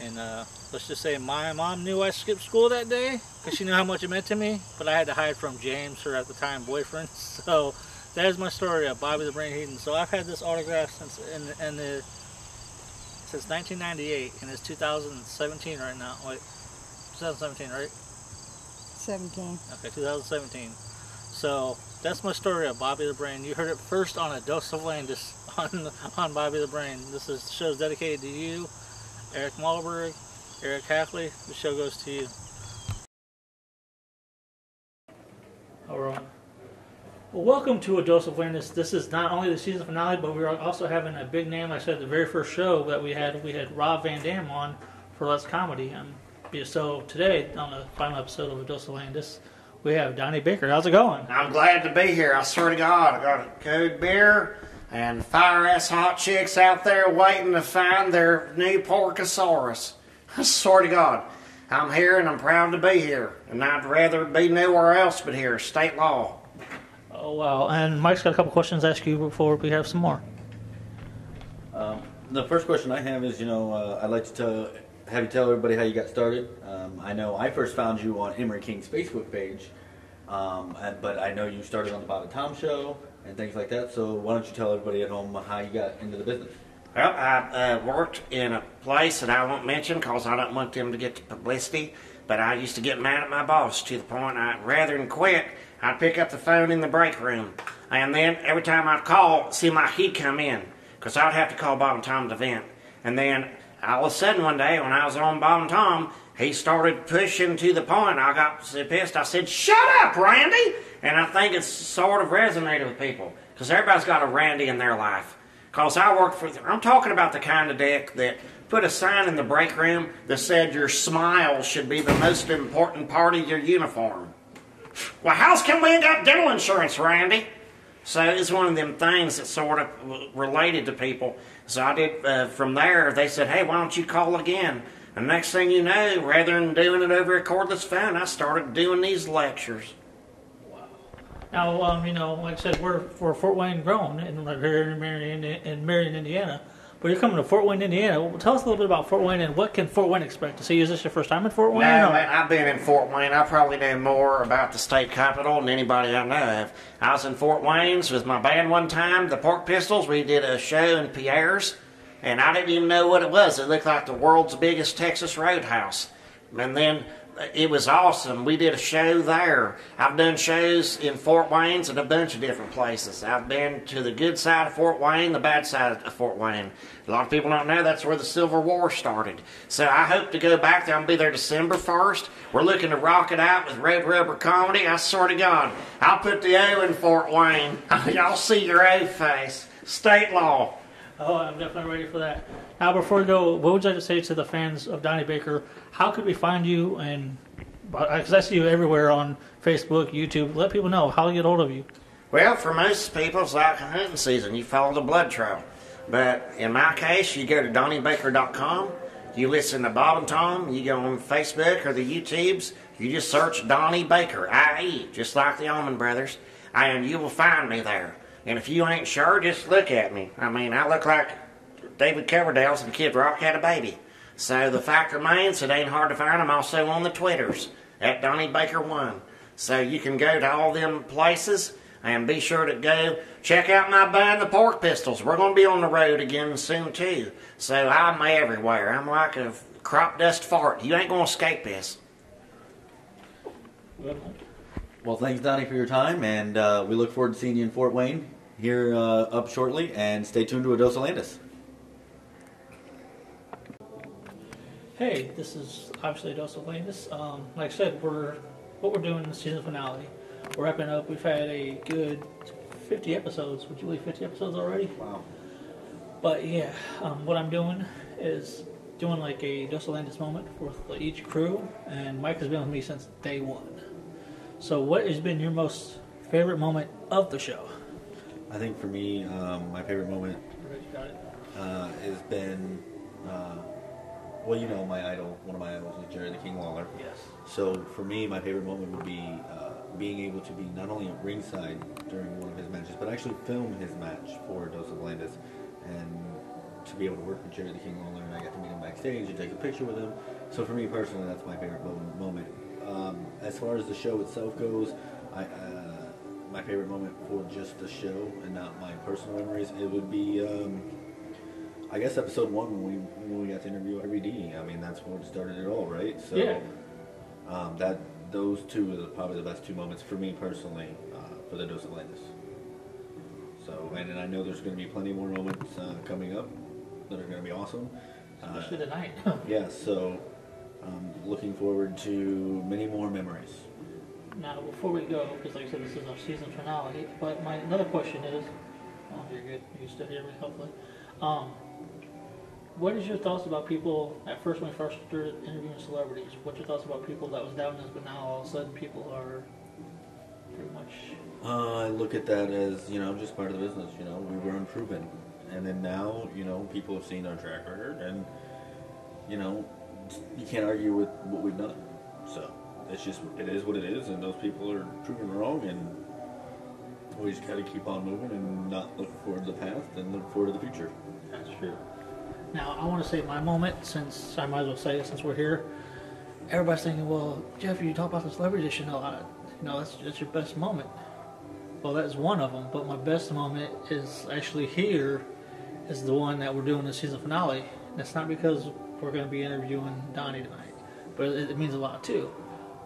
And let's just say my mom knew I skipped school that day, because she knew how much it meant to me, but I had to hide from James, her at the time boyfriend. So that is my story of Bobby the Brain Heenan. So I've had this autograph since since 1998, and it's 2017 right now. Wait, 2017, right? 17. Okay, 2017. So that's my story of Bobby the Brain. You heard it first on A Dose of Landis on Bobby the Brain. This show's dedicated to you, Eric Malberg, Eric Hackley. The show goes to you. All right. Well, welcome to A Dose of Landis. This is not only the season finale, but we are also having a big name. Like I said, the very first show that we had Rob Van Dam on for Let's Comedy. So today, on the final episode of A Dose of Landis, we have Donnie Baker. How's it going? I'm glad to be here. I swear to God, I got a good beer and fire-ass hot chicks out there waiting to find their new Porcosaurus. I swear to God, I'm here and I'm proud to be here. And I'd rather be nowhere else but here, state law. Oh, wow. And Mike's got a couple questions to ask you before we have some more. The first question I have is, I'd like to have you tell everybody how you got started. I know I first found you on Emery King's Facebook page, but I know you started on the Bob and Tom show and things like that, so why don't you tell everybody at home how you got into the business? Well, I worked in a place that I won't mention because I don't want them to get the publicity, but I used to get mad at my boss to the point rather than quit, I'd pick up the phone in the break room, and then every time I'd call, it seemed like he'd come in, because I'd have to call Bob and Tom to vent, and then all of a sudden one day when I was on Bob and Tom, he started pushing to the point. I got so pissed. I said, "Shut up, Randy!" And I think it's sort of resonated with people because everybody's got a Randy in their life. Because I work for, I'm talking about the kind of dick that put a sign in the break room that said your smile should be the most important part of your uniform. Well, how's come we ain't got dental insurance, Randy? So it's one of them things that sort of related to people. So I did, from there, they said, "Hey, why don't you call again?" And next thing you know, rather than doing it over a cordless phone, I started doing these lectures. Now, you know, like I said, we're Fort Wayne grown and here in Marion, Indiana. But you're coming to Fort Wayne, Indiana. Well, tell us a little bit about Fort Wayne and what can Fort Wayne expect to see? Is this your first time in Fort Wayne? No, man, I've been in Fort Wayne. I probably know more about the state capitol than anybody I know of. I was in Fort Wayne's with my band one time, the Pork Pistols. We did a show in Pierre's, and I didn't even know what it was. It looked like the world's biggest Texas Roadhouse. And then it was awesome. We did a show there. I've done shows in Fort Wayne's and a bunch of different places. I've been to the good side of Fort Wayne, the bad side of Fort Wayne. A lot of people don't know that's where the Civil War started. So I hope to go back there. I'll be there December 1st. We're looking to rock it out with Red Rubber Comedy. I swear to God, I'll put the O in Fort Wayne. Y'all see your O face. State law. Oh, I'm definitely ready for that. Now, before we go, what would you like to say to the fans of Donnie Baker? How could we find you? And because I see you everywhere on Facebook, YouTube. Let people know how to get hold of you. Well, for most people, it's like hunting season. You follow the blood trail. But in my case, you go to DonnieBaker.com. You listen to Bob and Tom. You go on Facebook or the YouTubes. You just search Donnie Baker, I.E., just like the Allman Brothers, and you will find me there. And if you ain't sure, just look at me. I mean, I look like David Coverdale's and Kid Rock had a baby. So the fact remains, it ain't hard to find. I'm also on the Twitters at Donnie Baker 1. So you can go to all them places and be sure to go check out my band, the Pork Pistols. We're going to be on the road again soon too. So I'm everywhere. I'm like a crop dust fart. You ain't going to escape this. Well, thanks, Donnie, for your time, and we look forward to seeing you in Fort Wayne here up shortly, and stay tuned to A Dose of Landis. Hey, this is obviously A Dose of Landis. Like I said, what we're doing in the season finale, we're wrapping up. We've had a good 50 episodes. Would you believe 50 episodes already? Wow. But yeah, what I'm doing is doing like a Dose of Landis moment for each crew, and Mike has been with me since day one. So what has been your most favorite moment of the show? I think for me, my favorite moment has been, well, you know, my idol, one of my idols is Jerry the King Lawler. Yes. So for me, my favorite moment would be being able to be not only at ringside during one of his matches, but actually film his match for Dose of Landis, and to be able to work with Jerry the King Lawler, and I got to meet him backstage and take a picture with him. So for me personally, that's my favorite moment. As far as the show itself goes, my favorite moment for just the show and not my personal memories, it would be, I guess, episode 1 when we got to interview RVD. I mean, that's what started it all, right? So, yeah. Those two are probably the best 2 moments for me personally for the Dose of Landis. So, and I know there's going to be plenty more moments coming up that are going to be awesome. Especially tonight. Yeah, so looking forward to many more memories. Now, before we go, because like I said, this is our season finale, but my another question is, oh, you're good, you still hear me, hopefully. What is your thoughts about people, at first when we first started interviewing celebrities, what's your thoughts about people that was down this, but now all of a sudden people are pretty much... I look at that as, you know, just part of the business, you know, we were unproven. And then now, you know, people have seen our track record, and, you know, you can't argue with what we've done. So, it's just, it is what it is, and those people are proven wrong, and we just gotta keep on moving and not look forward to the past and look forward to the future. That's true. Now, I want to say my moment, since I might as well say it since we're here. Everybody's thinking, well, Jeff, you talk about the celebrity dish, you know, that's your best moment. Well, that's one of them, but my best moment is actually here, is the one that we're doing the season finale. That's not because we're going to be interviewing Donnie tonight, but it means a lot too.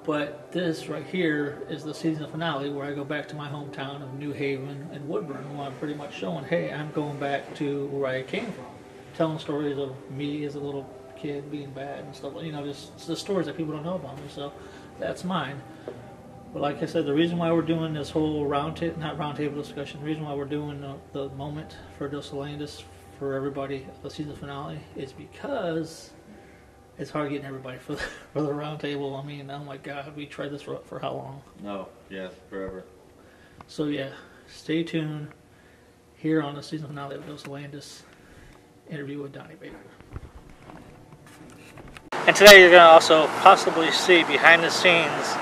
But this right here is the season finale where I go back to my hometown of New Haven and Woodburn, where I'm pretty much showing, hey, I'm going back to where I came from, telling stories of me as a little kid being bad and stuff. You know, just the stories that people don't know about me. So that's mine. But like I said, the reason why we're doing this whole roundtable discussion, the reason why we're doing the moment for Dos Landis for everybody, the season finale, is because it's hard getting everybody for the roundtable. I mean, oh my God, we tried this for how long? No, yeah, forever. So yeah, stay tuned here on the season finale of Dos Landis interview with Donnie Baker. And today you're going to also possibly see behind the scenes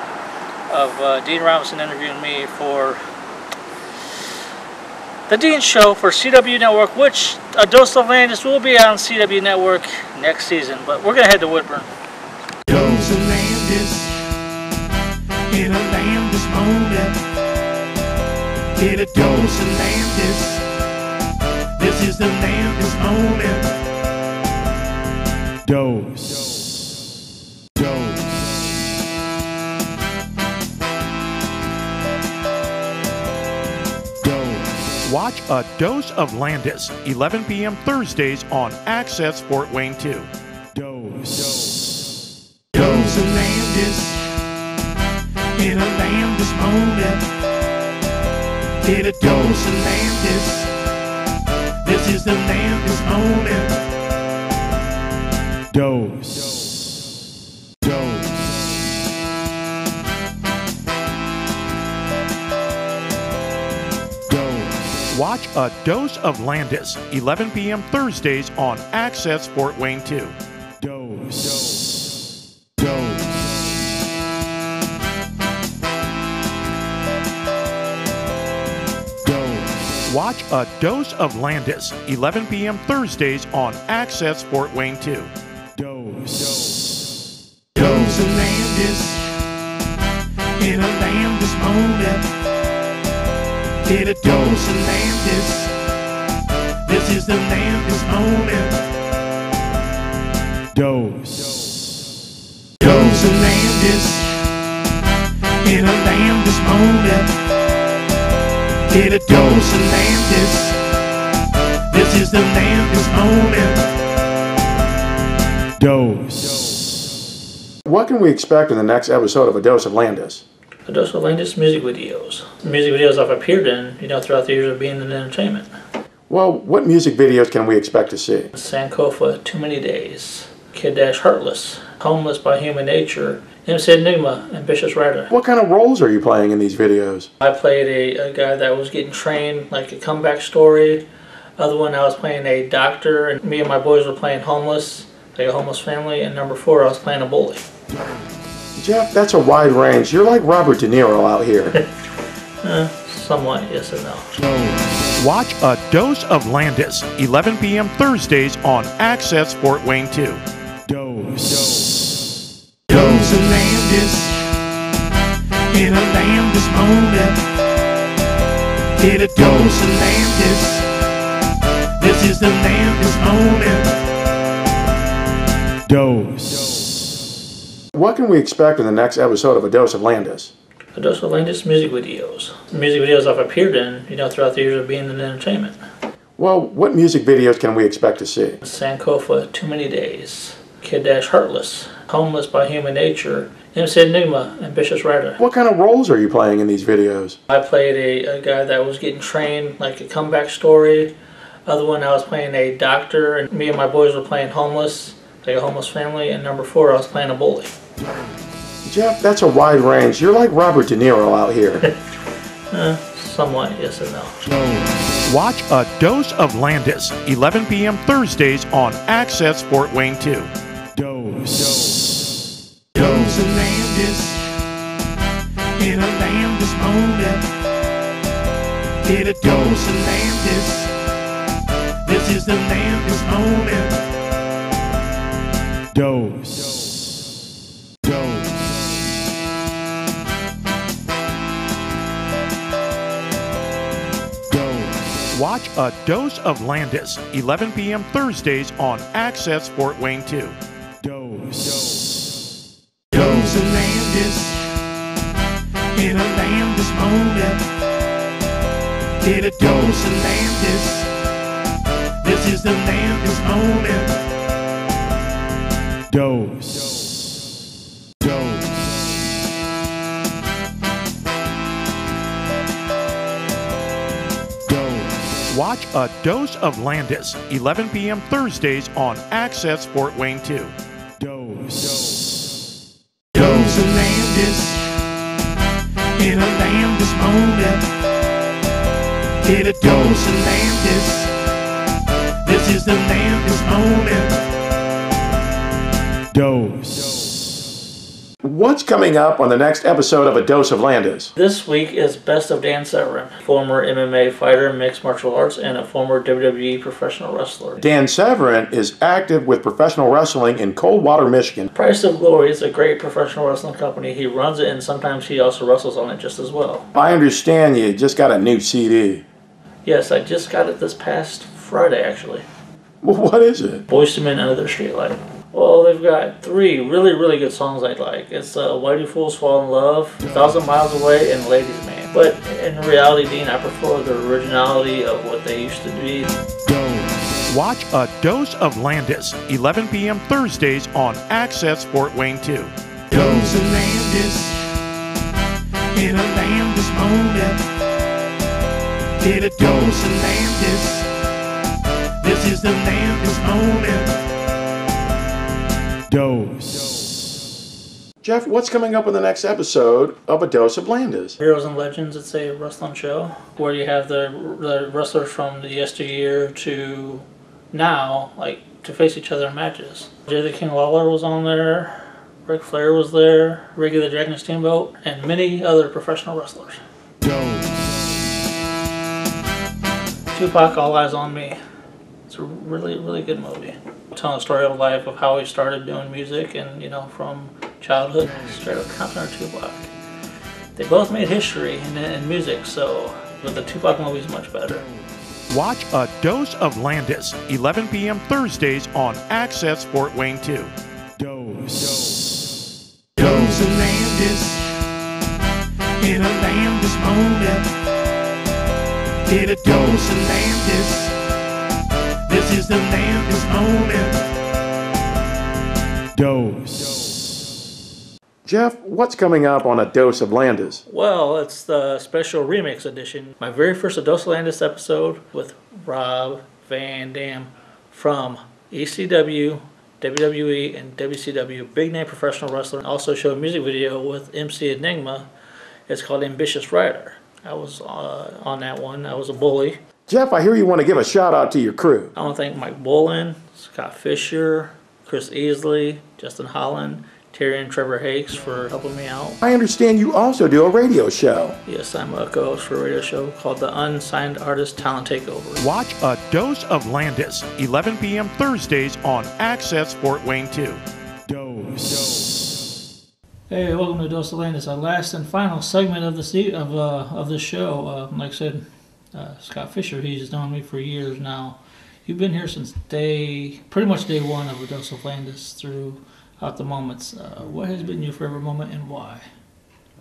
of Dean Robinson interviewing me for the Dean Show for CW Network, which Dos Landis will be on CW Network next season. But we're going to head to Woodburn. Dos Landis in a Landis moment. Get a dose of Landis. This is the Landis moment. Dose. Watch A Dose of Landis, 11 p.m. Thursdays on Access Fort Wayne 2. Dose. Dose of Landis in a Landis moment. Get a dose of Landis. This is the Landis moment. Dose. Watch A Dose of Landis, 11 p.m. Thursdays on Access Fort Wayne 2. Dose. Watch A Dose of Landis, 11 p.m. Thursdays on Access Fort Wayne 2. Dose. Dose of Landis in a Landis moment. Get a dose of Landis. This is the Landis moment. Dose. Dose of Landis in a Landis moment. Get a dose of Landis. This is the Landis moment. Dose. What can we expect in the next episode of A Dose of Landis? A Dose of Landis music videos. Music videos I've appeared in, throughout the years of being in entertainment. Well, what music videos can we expect to see? Sankofa, Too Many Days, Kid Dash Heartless, Homeless by Human Nature, MC Enigma, Ambitious Rider. What kind of roles are you playing in these videos? I played a guy that was getting trained, like a comeback story. Other one, I was playing a doctor, and me and my boys were playing homeless, like a homeless family. And number 4, I was playing a bully. Jeff, that's a wide range. You're like Robert De Niro out here. Somewhat, yes and no. Watch A Dose of Landis, 11 p.m. Thursdays on Access Fort Wayne 2. Dose. Dose of Landis in a Landis moment. Get a dose of Landis. This is the Landis moment. Dose. What can we expect in the next episode of A Dose of Landis? A Dose of Landis music videos. Music videos I've appeared in, throughout the years of being in entertainment. Well, what music videos can we expect to see? Sankofa, Too Many Days, Kid Dash Heartless, Homeless by Human Nature, MC Enigma, Ambitious Rider. What kind of roles are you playing in these videos? I played a guy that was getting trained, like a comeback story. Other one, I was playing a doctor, and me and my boys were playing homeless, like a homeless family. And number 4, I was playing a bully. Jeff, that's a wide range. You're like Robert De Niro out here. Somewhat, yes and no. Watch A Dose of Landis, 11 p.m. Thursdays on Access Fort Wayne 2. Dose. Dose of Landis in a Landis moment. Get a dose of Landis. This is the Landis moment. Dose. Watch A Dose of Landis, 11 p.m. Thursdays on Access Fort Wayne 2. Dose. Dose of Landis in a Landis moment. Get a dose of Landis. This is the Landis moment. Dose. Dose. Dose. Watch A Dose of Landis, 11 p.m. Thursdays on Access Fort Wayne 2. Dose. Dose of Landis. In a Landis moment. Get a dose of Landis. This is the Landis moment. Dose. What's coming up on the next episode of A Dose of Landis? This week is Best of Dan Severn, former MMA fighter, mixed martial arts, and a former WWE professional wrestler. Dan Severn is active with professional wrestling in Coldwater, Michigan. Price of Glory is a great professional wrestling company. He runs it, and sometimes he also wrestles on it just as well. I understand you just got a new CD. Yes, I just got it this past Friday, actually. Well, what is it? Boyz II Men Under the Streetlight. Well, they've got 3 really good songs I like. It's Why Do Fools Fall in Love, 1,000 Miles Away, and Ladies Man. But in reality, Dean, I prefer the originality of what they used to be. Dose. Watch A Dose of Landis, 11 p.m. Thursdays on Access Fort Wayne 2. Dose of Landis. In a Landis moment. Get a dose of Landis. This is the Landis moment. Dose. Jeff, what's coming up in the next episode of A Dose of Landis? Heroes and Legends, it's a wrestling show where you have the wrestlers from the yesteryear to now, like, to face each other in matches. Jay the King Lawler was on there, Ric Flair was there, Ricky the Dragon Steamboat, and many other professional wrestlers. Dose. Tupac, All Eyes on Me. It's a really good movie. Telling the story of life of how he started doing music and, you know, from childhood straight up Compton or Tupac. They both made history in music, so but the Tupac movie is much better. Watch A Dose of Landis, 11 p.m. Thursdays on Access Fort Wayne 2. Dose. Dose of Landis. In a Landis moment. Get a dose of Landis. This is the Landis moment. Dose. Jeff, what's coming up on A Dose of Landis? Well, it's the special remix edition. My very first A Dose of Landis episode with Rob Van Dam from ECW, WWE, and WCW. Big name professional wrestler. Also showed a music video with MC Enigma. It's called Ambitious Rider. I was on that one. I was a bully. Jeff, I hear you want to give a shout out to your crew. I want to thank Mike Bolin, Scott Fisher, Chris Easley, Justin Holland, Terry and Trevor Hakes for helping me out. I understand you also do a radio show. Yes, I'm a co-host for a radio show called the Unsigned Artist Talent Takeover. Watch A Dose of Landis, 11 p.m. Thursdays on Access Fort Wayne 2. Dose. Hey, welcome to Dose of Landis, our last and final segment of the show. Like I said, Scott Fisher, he's known me for years now. You've been here since pretty much day one of A Dose of Landis throughout the moments. What has been your favorite moment and why?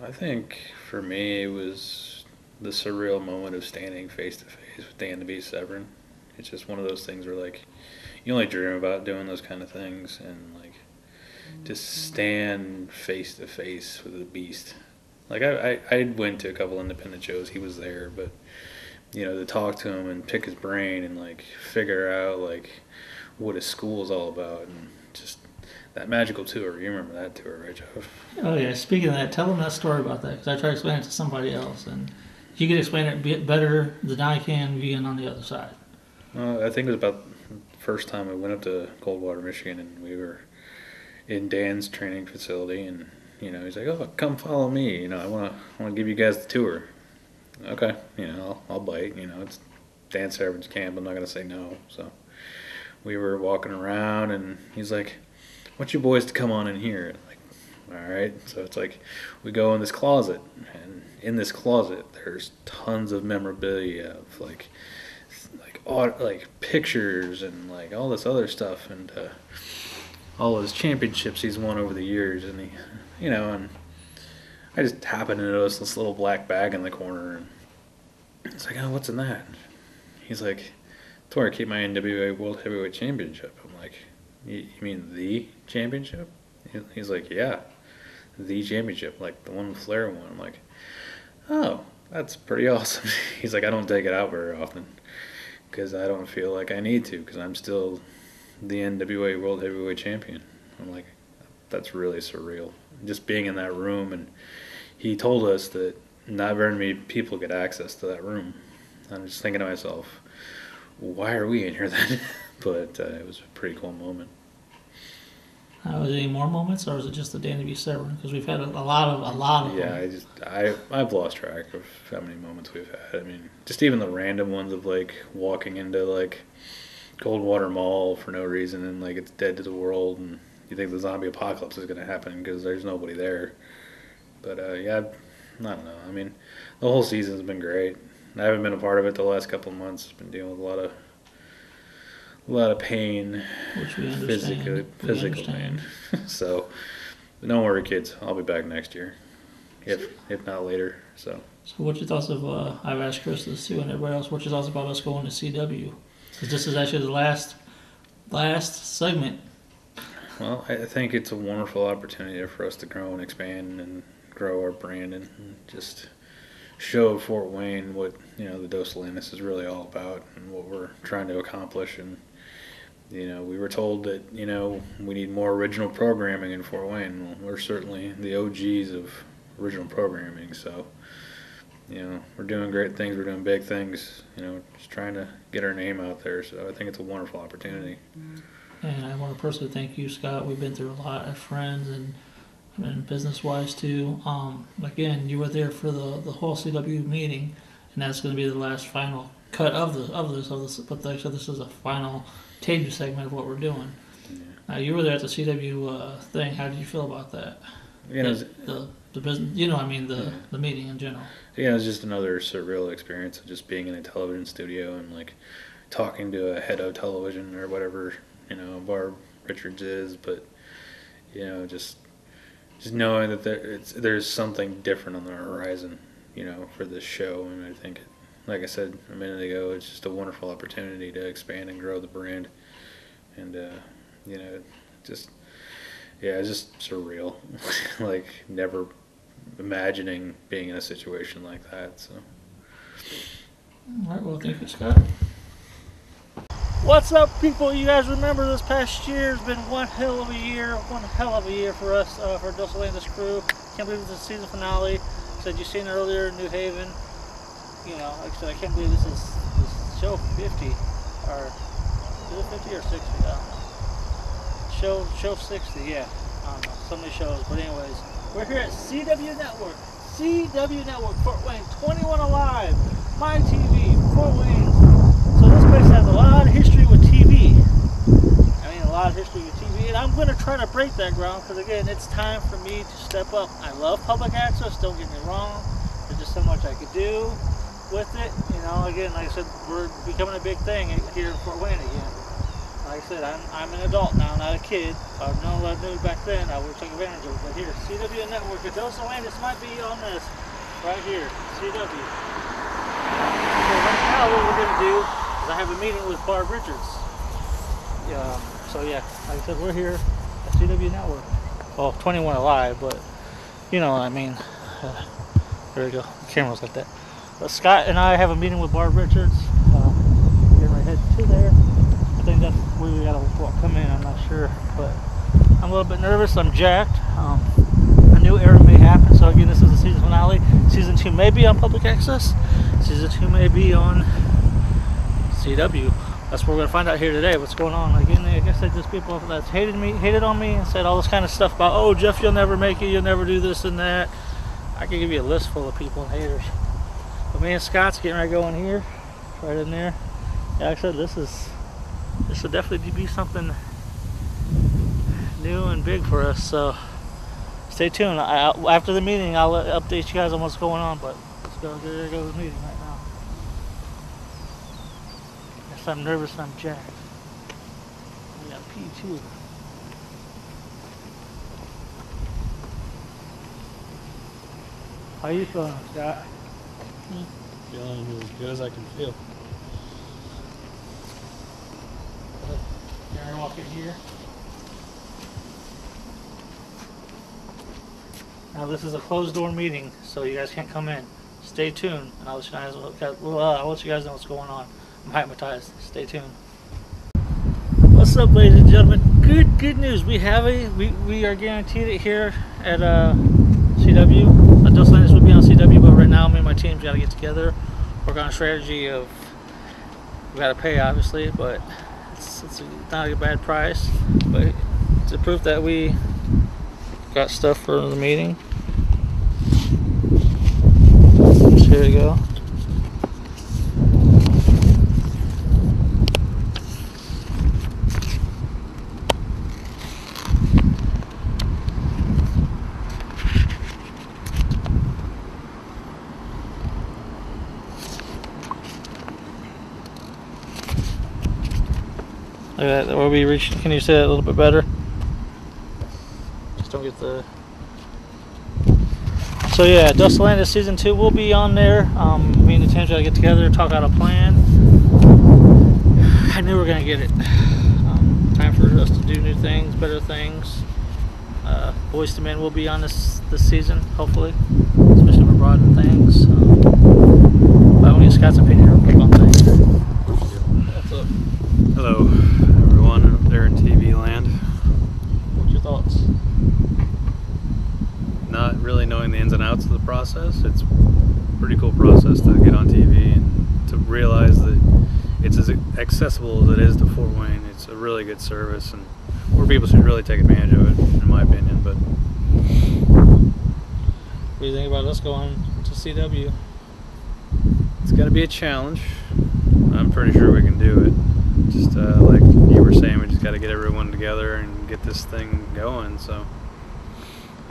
I think for me it was the surreal moment of standing face to face with Dan the Beast Severn. It's just one of those things where, like, you only dream about doing those kind of things, and like just stand face to face with the Beast. Like I went to a couple independent shows, he was there, but you know, to talk to him and pick his brain and like figure out like what his school is all about, and just that magical tour. You remember that tour, right, Jeff? Oh yeah. Speaking of that, tell them that story about that, because I tried to explain it to somebody else, and you can explain it better than I can being on the other side. I think it was about the first time I went up to Coldwater, Michigan, and we were in Dan's training facility, and you know, he's like, "Oh, come follow me. You know, I want to give you guys the tour." Okay, you know, I'll bite. You know, it's Dan Severn's camp. I'm not gonna say no. So we were walking around, and he's like, "Want you boys to come on in here." And like, all right. So it's like we go in this closet, and in this closet, there's tons of memorabilia of like pictures and like all this other stuff, and all his championships he's won over the years, and he, you know, and I just happened to notice this little black bag in the corner, and it's like, "Oh, what's in that?" He's like, to where I keep my NWA World Heavyweight Championship. I'm like, you mean the championship? He's like, yeah, the championship, like the one Flair won. I'm like, oh, that's pretty awesome. He's like, I don't take it out very often because I don't feel like I need to because I'm still the NWA World Heavyweight Champion. I'm like, that's really surreal. Just being in that room, and he told us that not very many people get access to that room. I'm just thinking to myself, why are we in here then? But it was a pretty cool moment. Was there any more moments, or was it just the Danny B. Severn? Because we've had a lot of yeah, them. I've lost track of how many moments we've had. I mean, just even the random ones of like walking into like Coldwater Mall for no reason and like it's dead to the world and you think the zombie apocalypse is going to happen because there's nobody there. But yeah, I don't know. I mean, the whole season's been great. I haven't been a part of it the last couple of months. Been dealing with a lot of pain, which we understand. Physical pain. So, don't worry, kids. I'll be back next year, if not later. So what's your thoughts of? I've asked Chris this too, and everybody else. What's your thoughts about us going to CW? Because this is actually the last segment. Well, I think it's a wonderful opportunity for us to grow and expand and grow our brand and just show Fort Wayne what the Dose of Landis is really all about and what we're trying to accomplish. And we were told that we need more original programming in Fort Wayne. Well, we're certainly the OGs of original programming, so we're doing great things, we're doing big things, just trying to get our name out there. So I think it's a wonderful opportunity. And I want to personally thank you, Scott. We've been through a lot as friends and business-wise too. Again, you were there for the whole CW meeting, and that's going to be the last final cut of this. But like I said, this is a final taped segment of what we're doing. Yeah. You were there at the CW thing. How did you feel about that? The business, the meeting in general. Yeah, it was just another surreal experience of just being in a television studio and like talking to a head of television or whatever Barb Richards is, but just knowing that there's something different on the horizon, for this show. And I think, like I said a minute ago, it's just a wonderful opportunity to expand and grow the brand. And it's just surreal. Like never imagining being in a situation like that. So. All right. Well, thank you, Scott. What's up, people? You guys remember this past year has been one hell of a year for us, for Dose of Landis crew. Can't believe it's the season finale. Said you seen it earlier in New Haven. Like I said, I can't believe this is show 50, or is it 50 or 60? I don't know. Show 60, yeah. I don't know. So many shows, but anyways, we're here at CW Network. CW Network, Fort Wayne, 21 Alive, My TV, Fort Wayne. So this place has a lot of history with TV. A lot of history with TV, and I'm going to try to break that ground because, again, it's time for me to step up. I love public access, don't get me wrong. There's just so much I could do with it. Again, like I said, we're becoming a big thing here in Fort Wayne again. Like I said, I'm an adult now, not a kid. If I'd known what I knew back then, I would have taken advantage of it. But here, CW Network, the Dose of Landis might be on this right here, CW. So right now what we're going to do is I have a meeting with Barb Richards. So yeah, like I said, we're here at CW Network. Well, 21 Alive, but you know what I mean. There we go. The camera's like that. But Scott and I have a meeting with Barb Richards. Getting right head to there. I think that's where we gotta come in. I'm not sure, but I'm a little bit nervous. I'm jacked. A new era may happen. So again, this is the season finale. Season 2 may be on public access. Season 2 may be on CW. That's what we're going to find out here today, what's going on. Again, I guess there's people that's hated on me and said all this kind of stuff about, oh, Jeff, you'll never make it, you'll never do this and that. I can give you a list full of people and haters. But me and Scott's getting ready to go in here, right in there. Yeah, like I said, this will definitely be something new and big for us, so stay tuned. After the meeting, I'll update you guys on what's going on, but let's go. There goes the meeting right now. Yes, I'm nervous, I'm jacked. I got pee too. How you feeling, Scott? Feeling as good as I can feel. We're gonna walk in here. Now this is a closed door meeting, so you guys can't come in. Stay tuned, and I'll let you guys know what's going on. I'm hypnotized. Stay tuned. What's up, ladies and gentlemen? Good news. We are guaranteed it here at CW. Dos Landis will be on CW, but right now me and my team's got to get together, work on a strategy of we got to pay, obviously, but it's not a bad price. But it's a proof that we got stuff for the meeting. So here we go. Look at that, where we reached. Can you say that a little bit better? Just don't get the. So yeah, Dos Landis Season 2 will be on there. Me and the team got to get together, talk out a plan. I knew we were gonna get it. Time for us to do new things, better things. Boys to Men will be on this season, hopefully, especially for broadening things. But I want to get Scott's opinion real quick on things. What's up? Hello, everyone up there in TV land. What's your thoughts? Not really knowing the ins and outs of the process. It's a pretty cool process to get on TV and to realize that it's as accessible as it is to Fort Wayne. It's a really good service, and more people should really take advantage of it, in my opinion. But what do you think about us going to CW? It's going to be a challenge. I'm pretty sure we can do it. Just like you were saying, we just got to get everyone together and get this thing going. So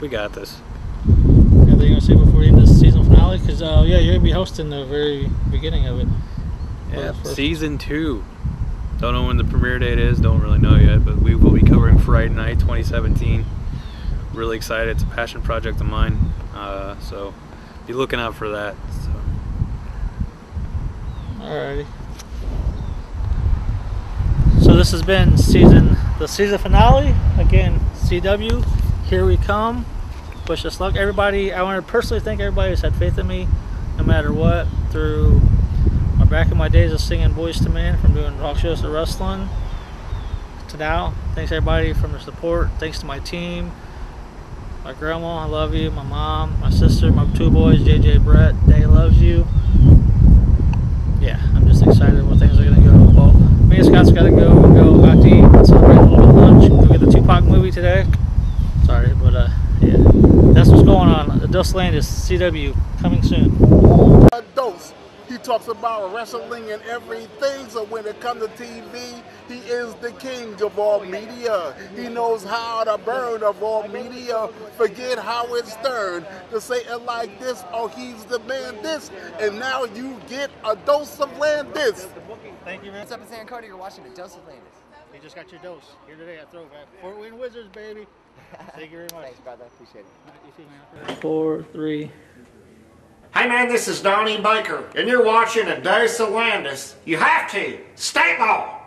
we got this. Anything you want to say before we end this season finale? Because yeah, you're going to be hosting the very beginning of it. Yeah, Season 2. Don't know when the premiere date is. Don't really know yet, but we will be covering Friday Night 2017. Really excited. It's a passion project of mine. So be looking out for that. So. Alrighty. So this has been the season finale. Again, CW, here we come. Wish us luck, everybody. I want to personally thank everybody who's had faith in me, no matter what, through back in my days of singing Boys to Men, from doing talk shows to wrestling to now. Thanks everybody for their support. Thanks to my team, my grandma, I love you, my mom, my sister, my two boys, JJ, Brett, Day loves you. Yeah, I'm just excited where things are gonna go. Well, me and Scott's gotta go out to eat and celebrate a little bit of lunch. Go get the Tupac movie today. Sorry, but yeah, that's what's going on. The Dos Landis CW coming soon. He talks about wrestling and everything, so when it comes to TV, he is the king of all media. He knows how to burn of all media. Forget how it's done. To say it like this, oh, he's the man this, and now you get a dose of Landis. Thank you, man. What's up in San Antonio? You're watching a dose of Landis. You just got your dose. Here today at Throwback. Fort Wayne Wizards, baby. Thank you very much. Thanks, brother. Appreciate it. You too, man. 4, 3. Hey man, this is Donnie Baker, and you're watching a Dose of Landis. You have to. Stay ball.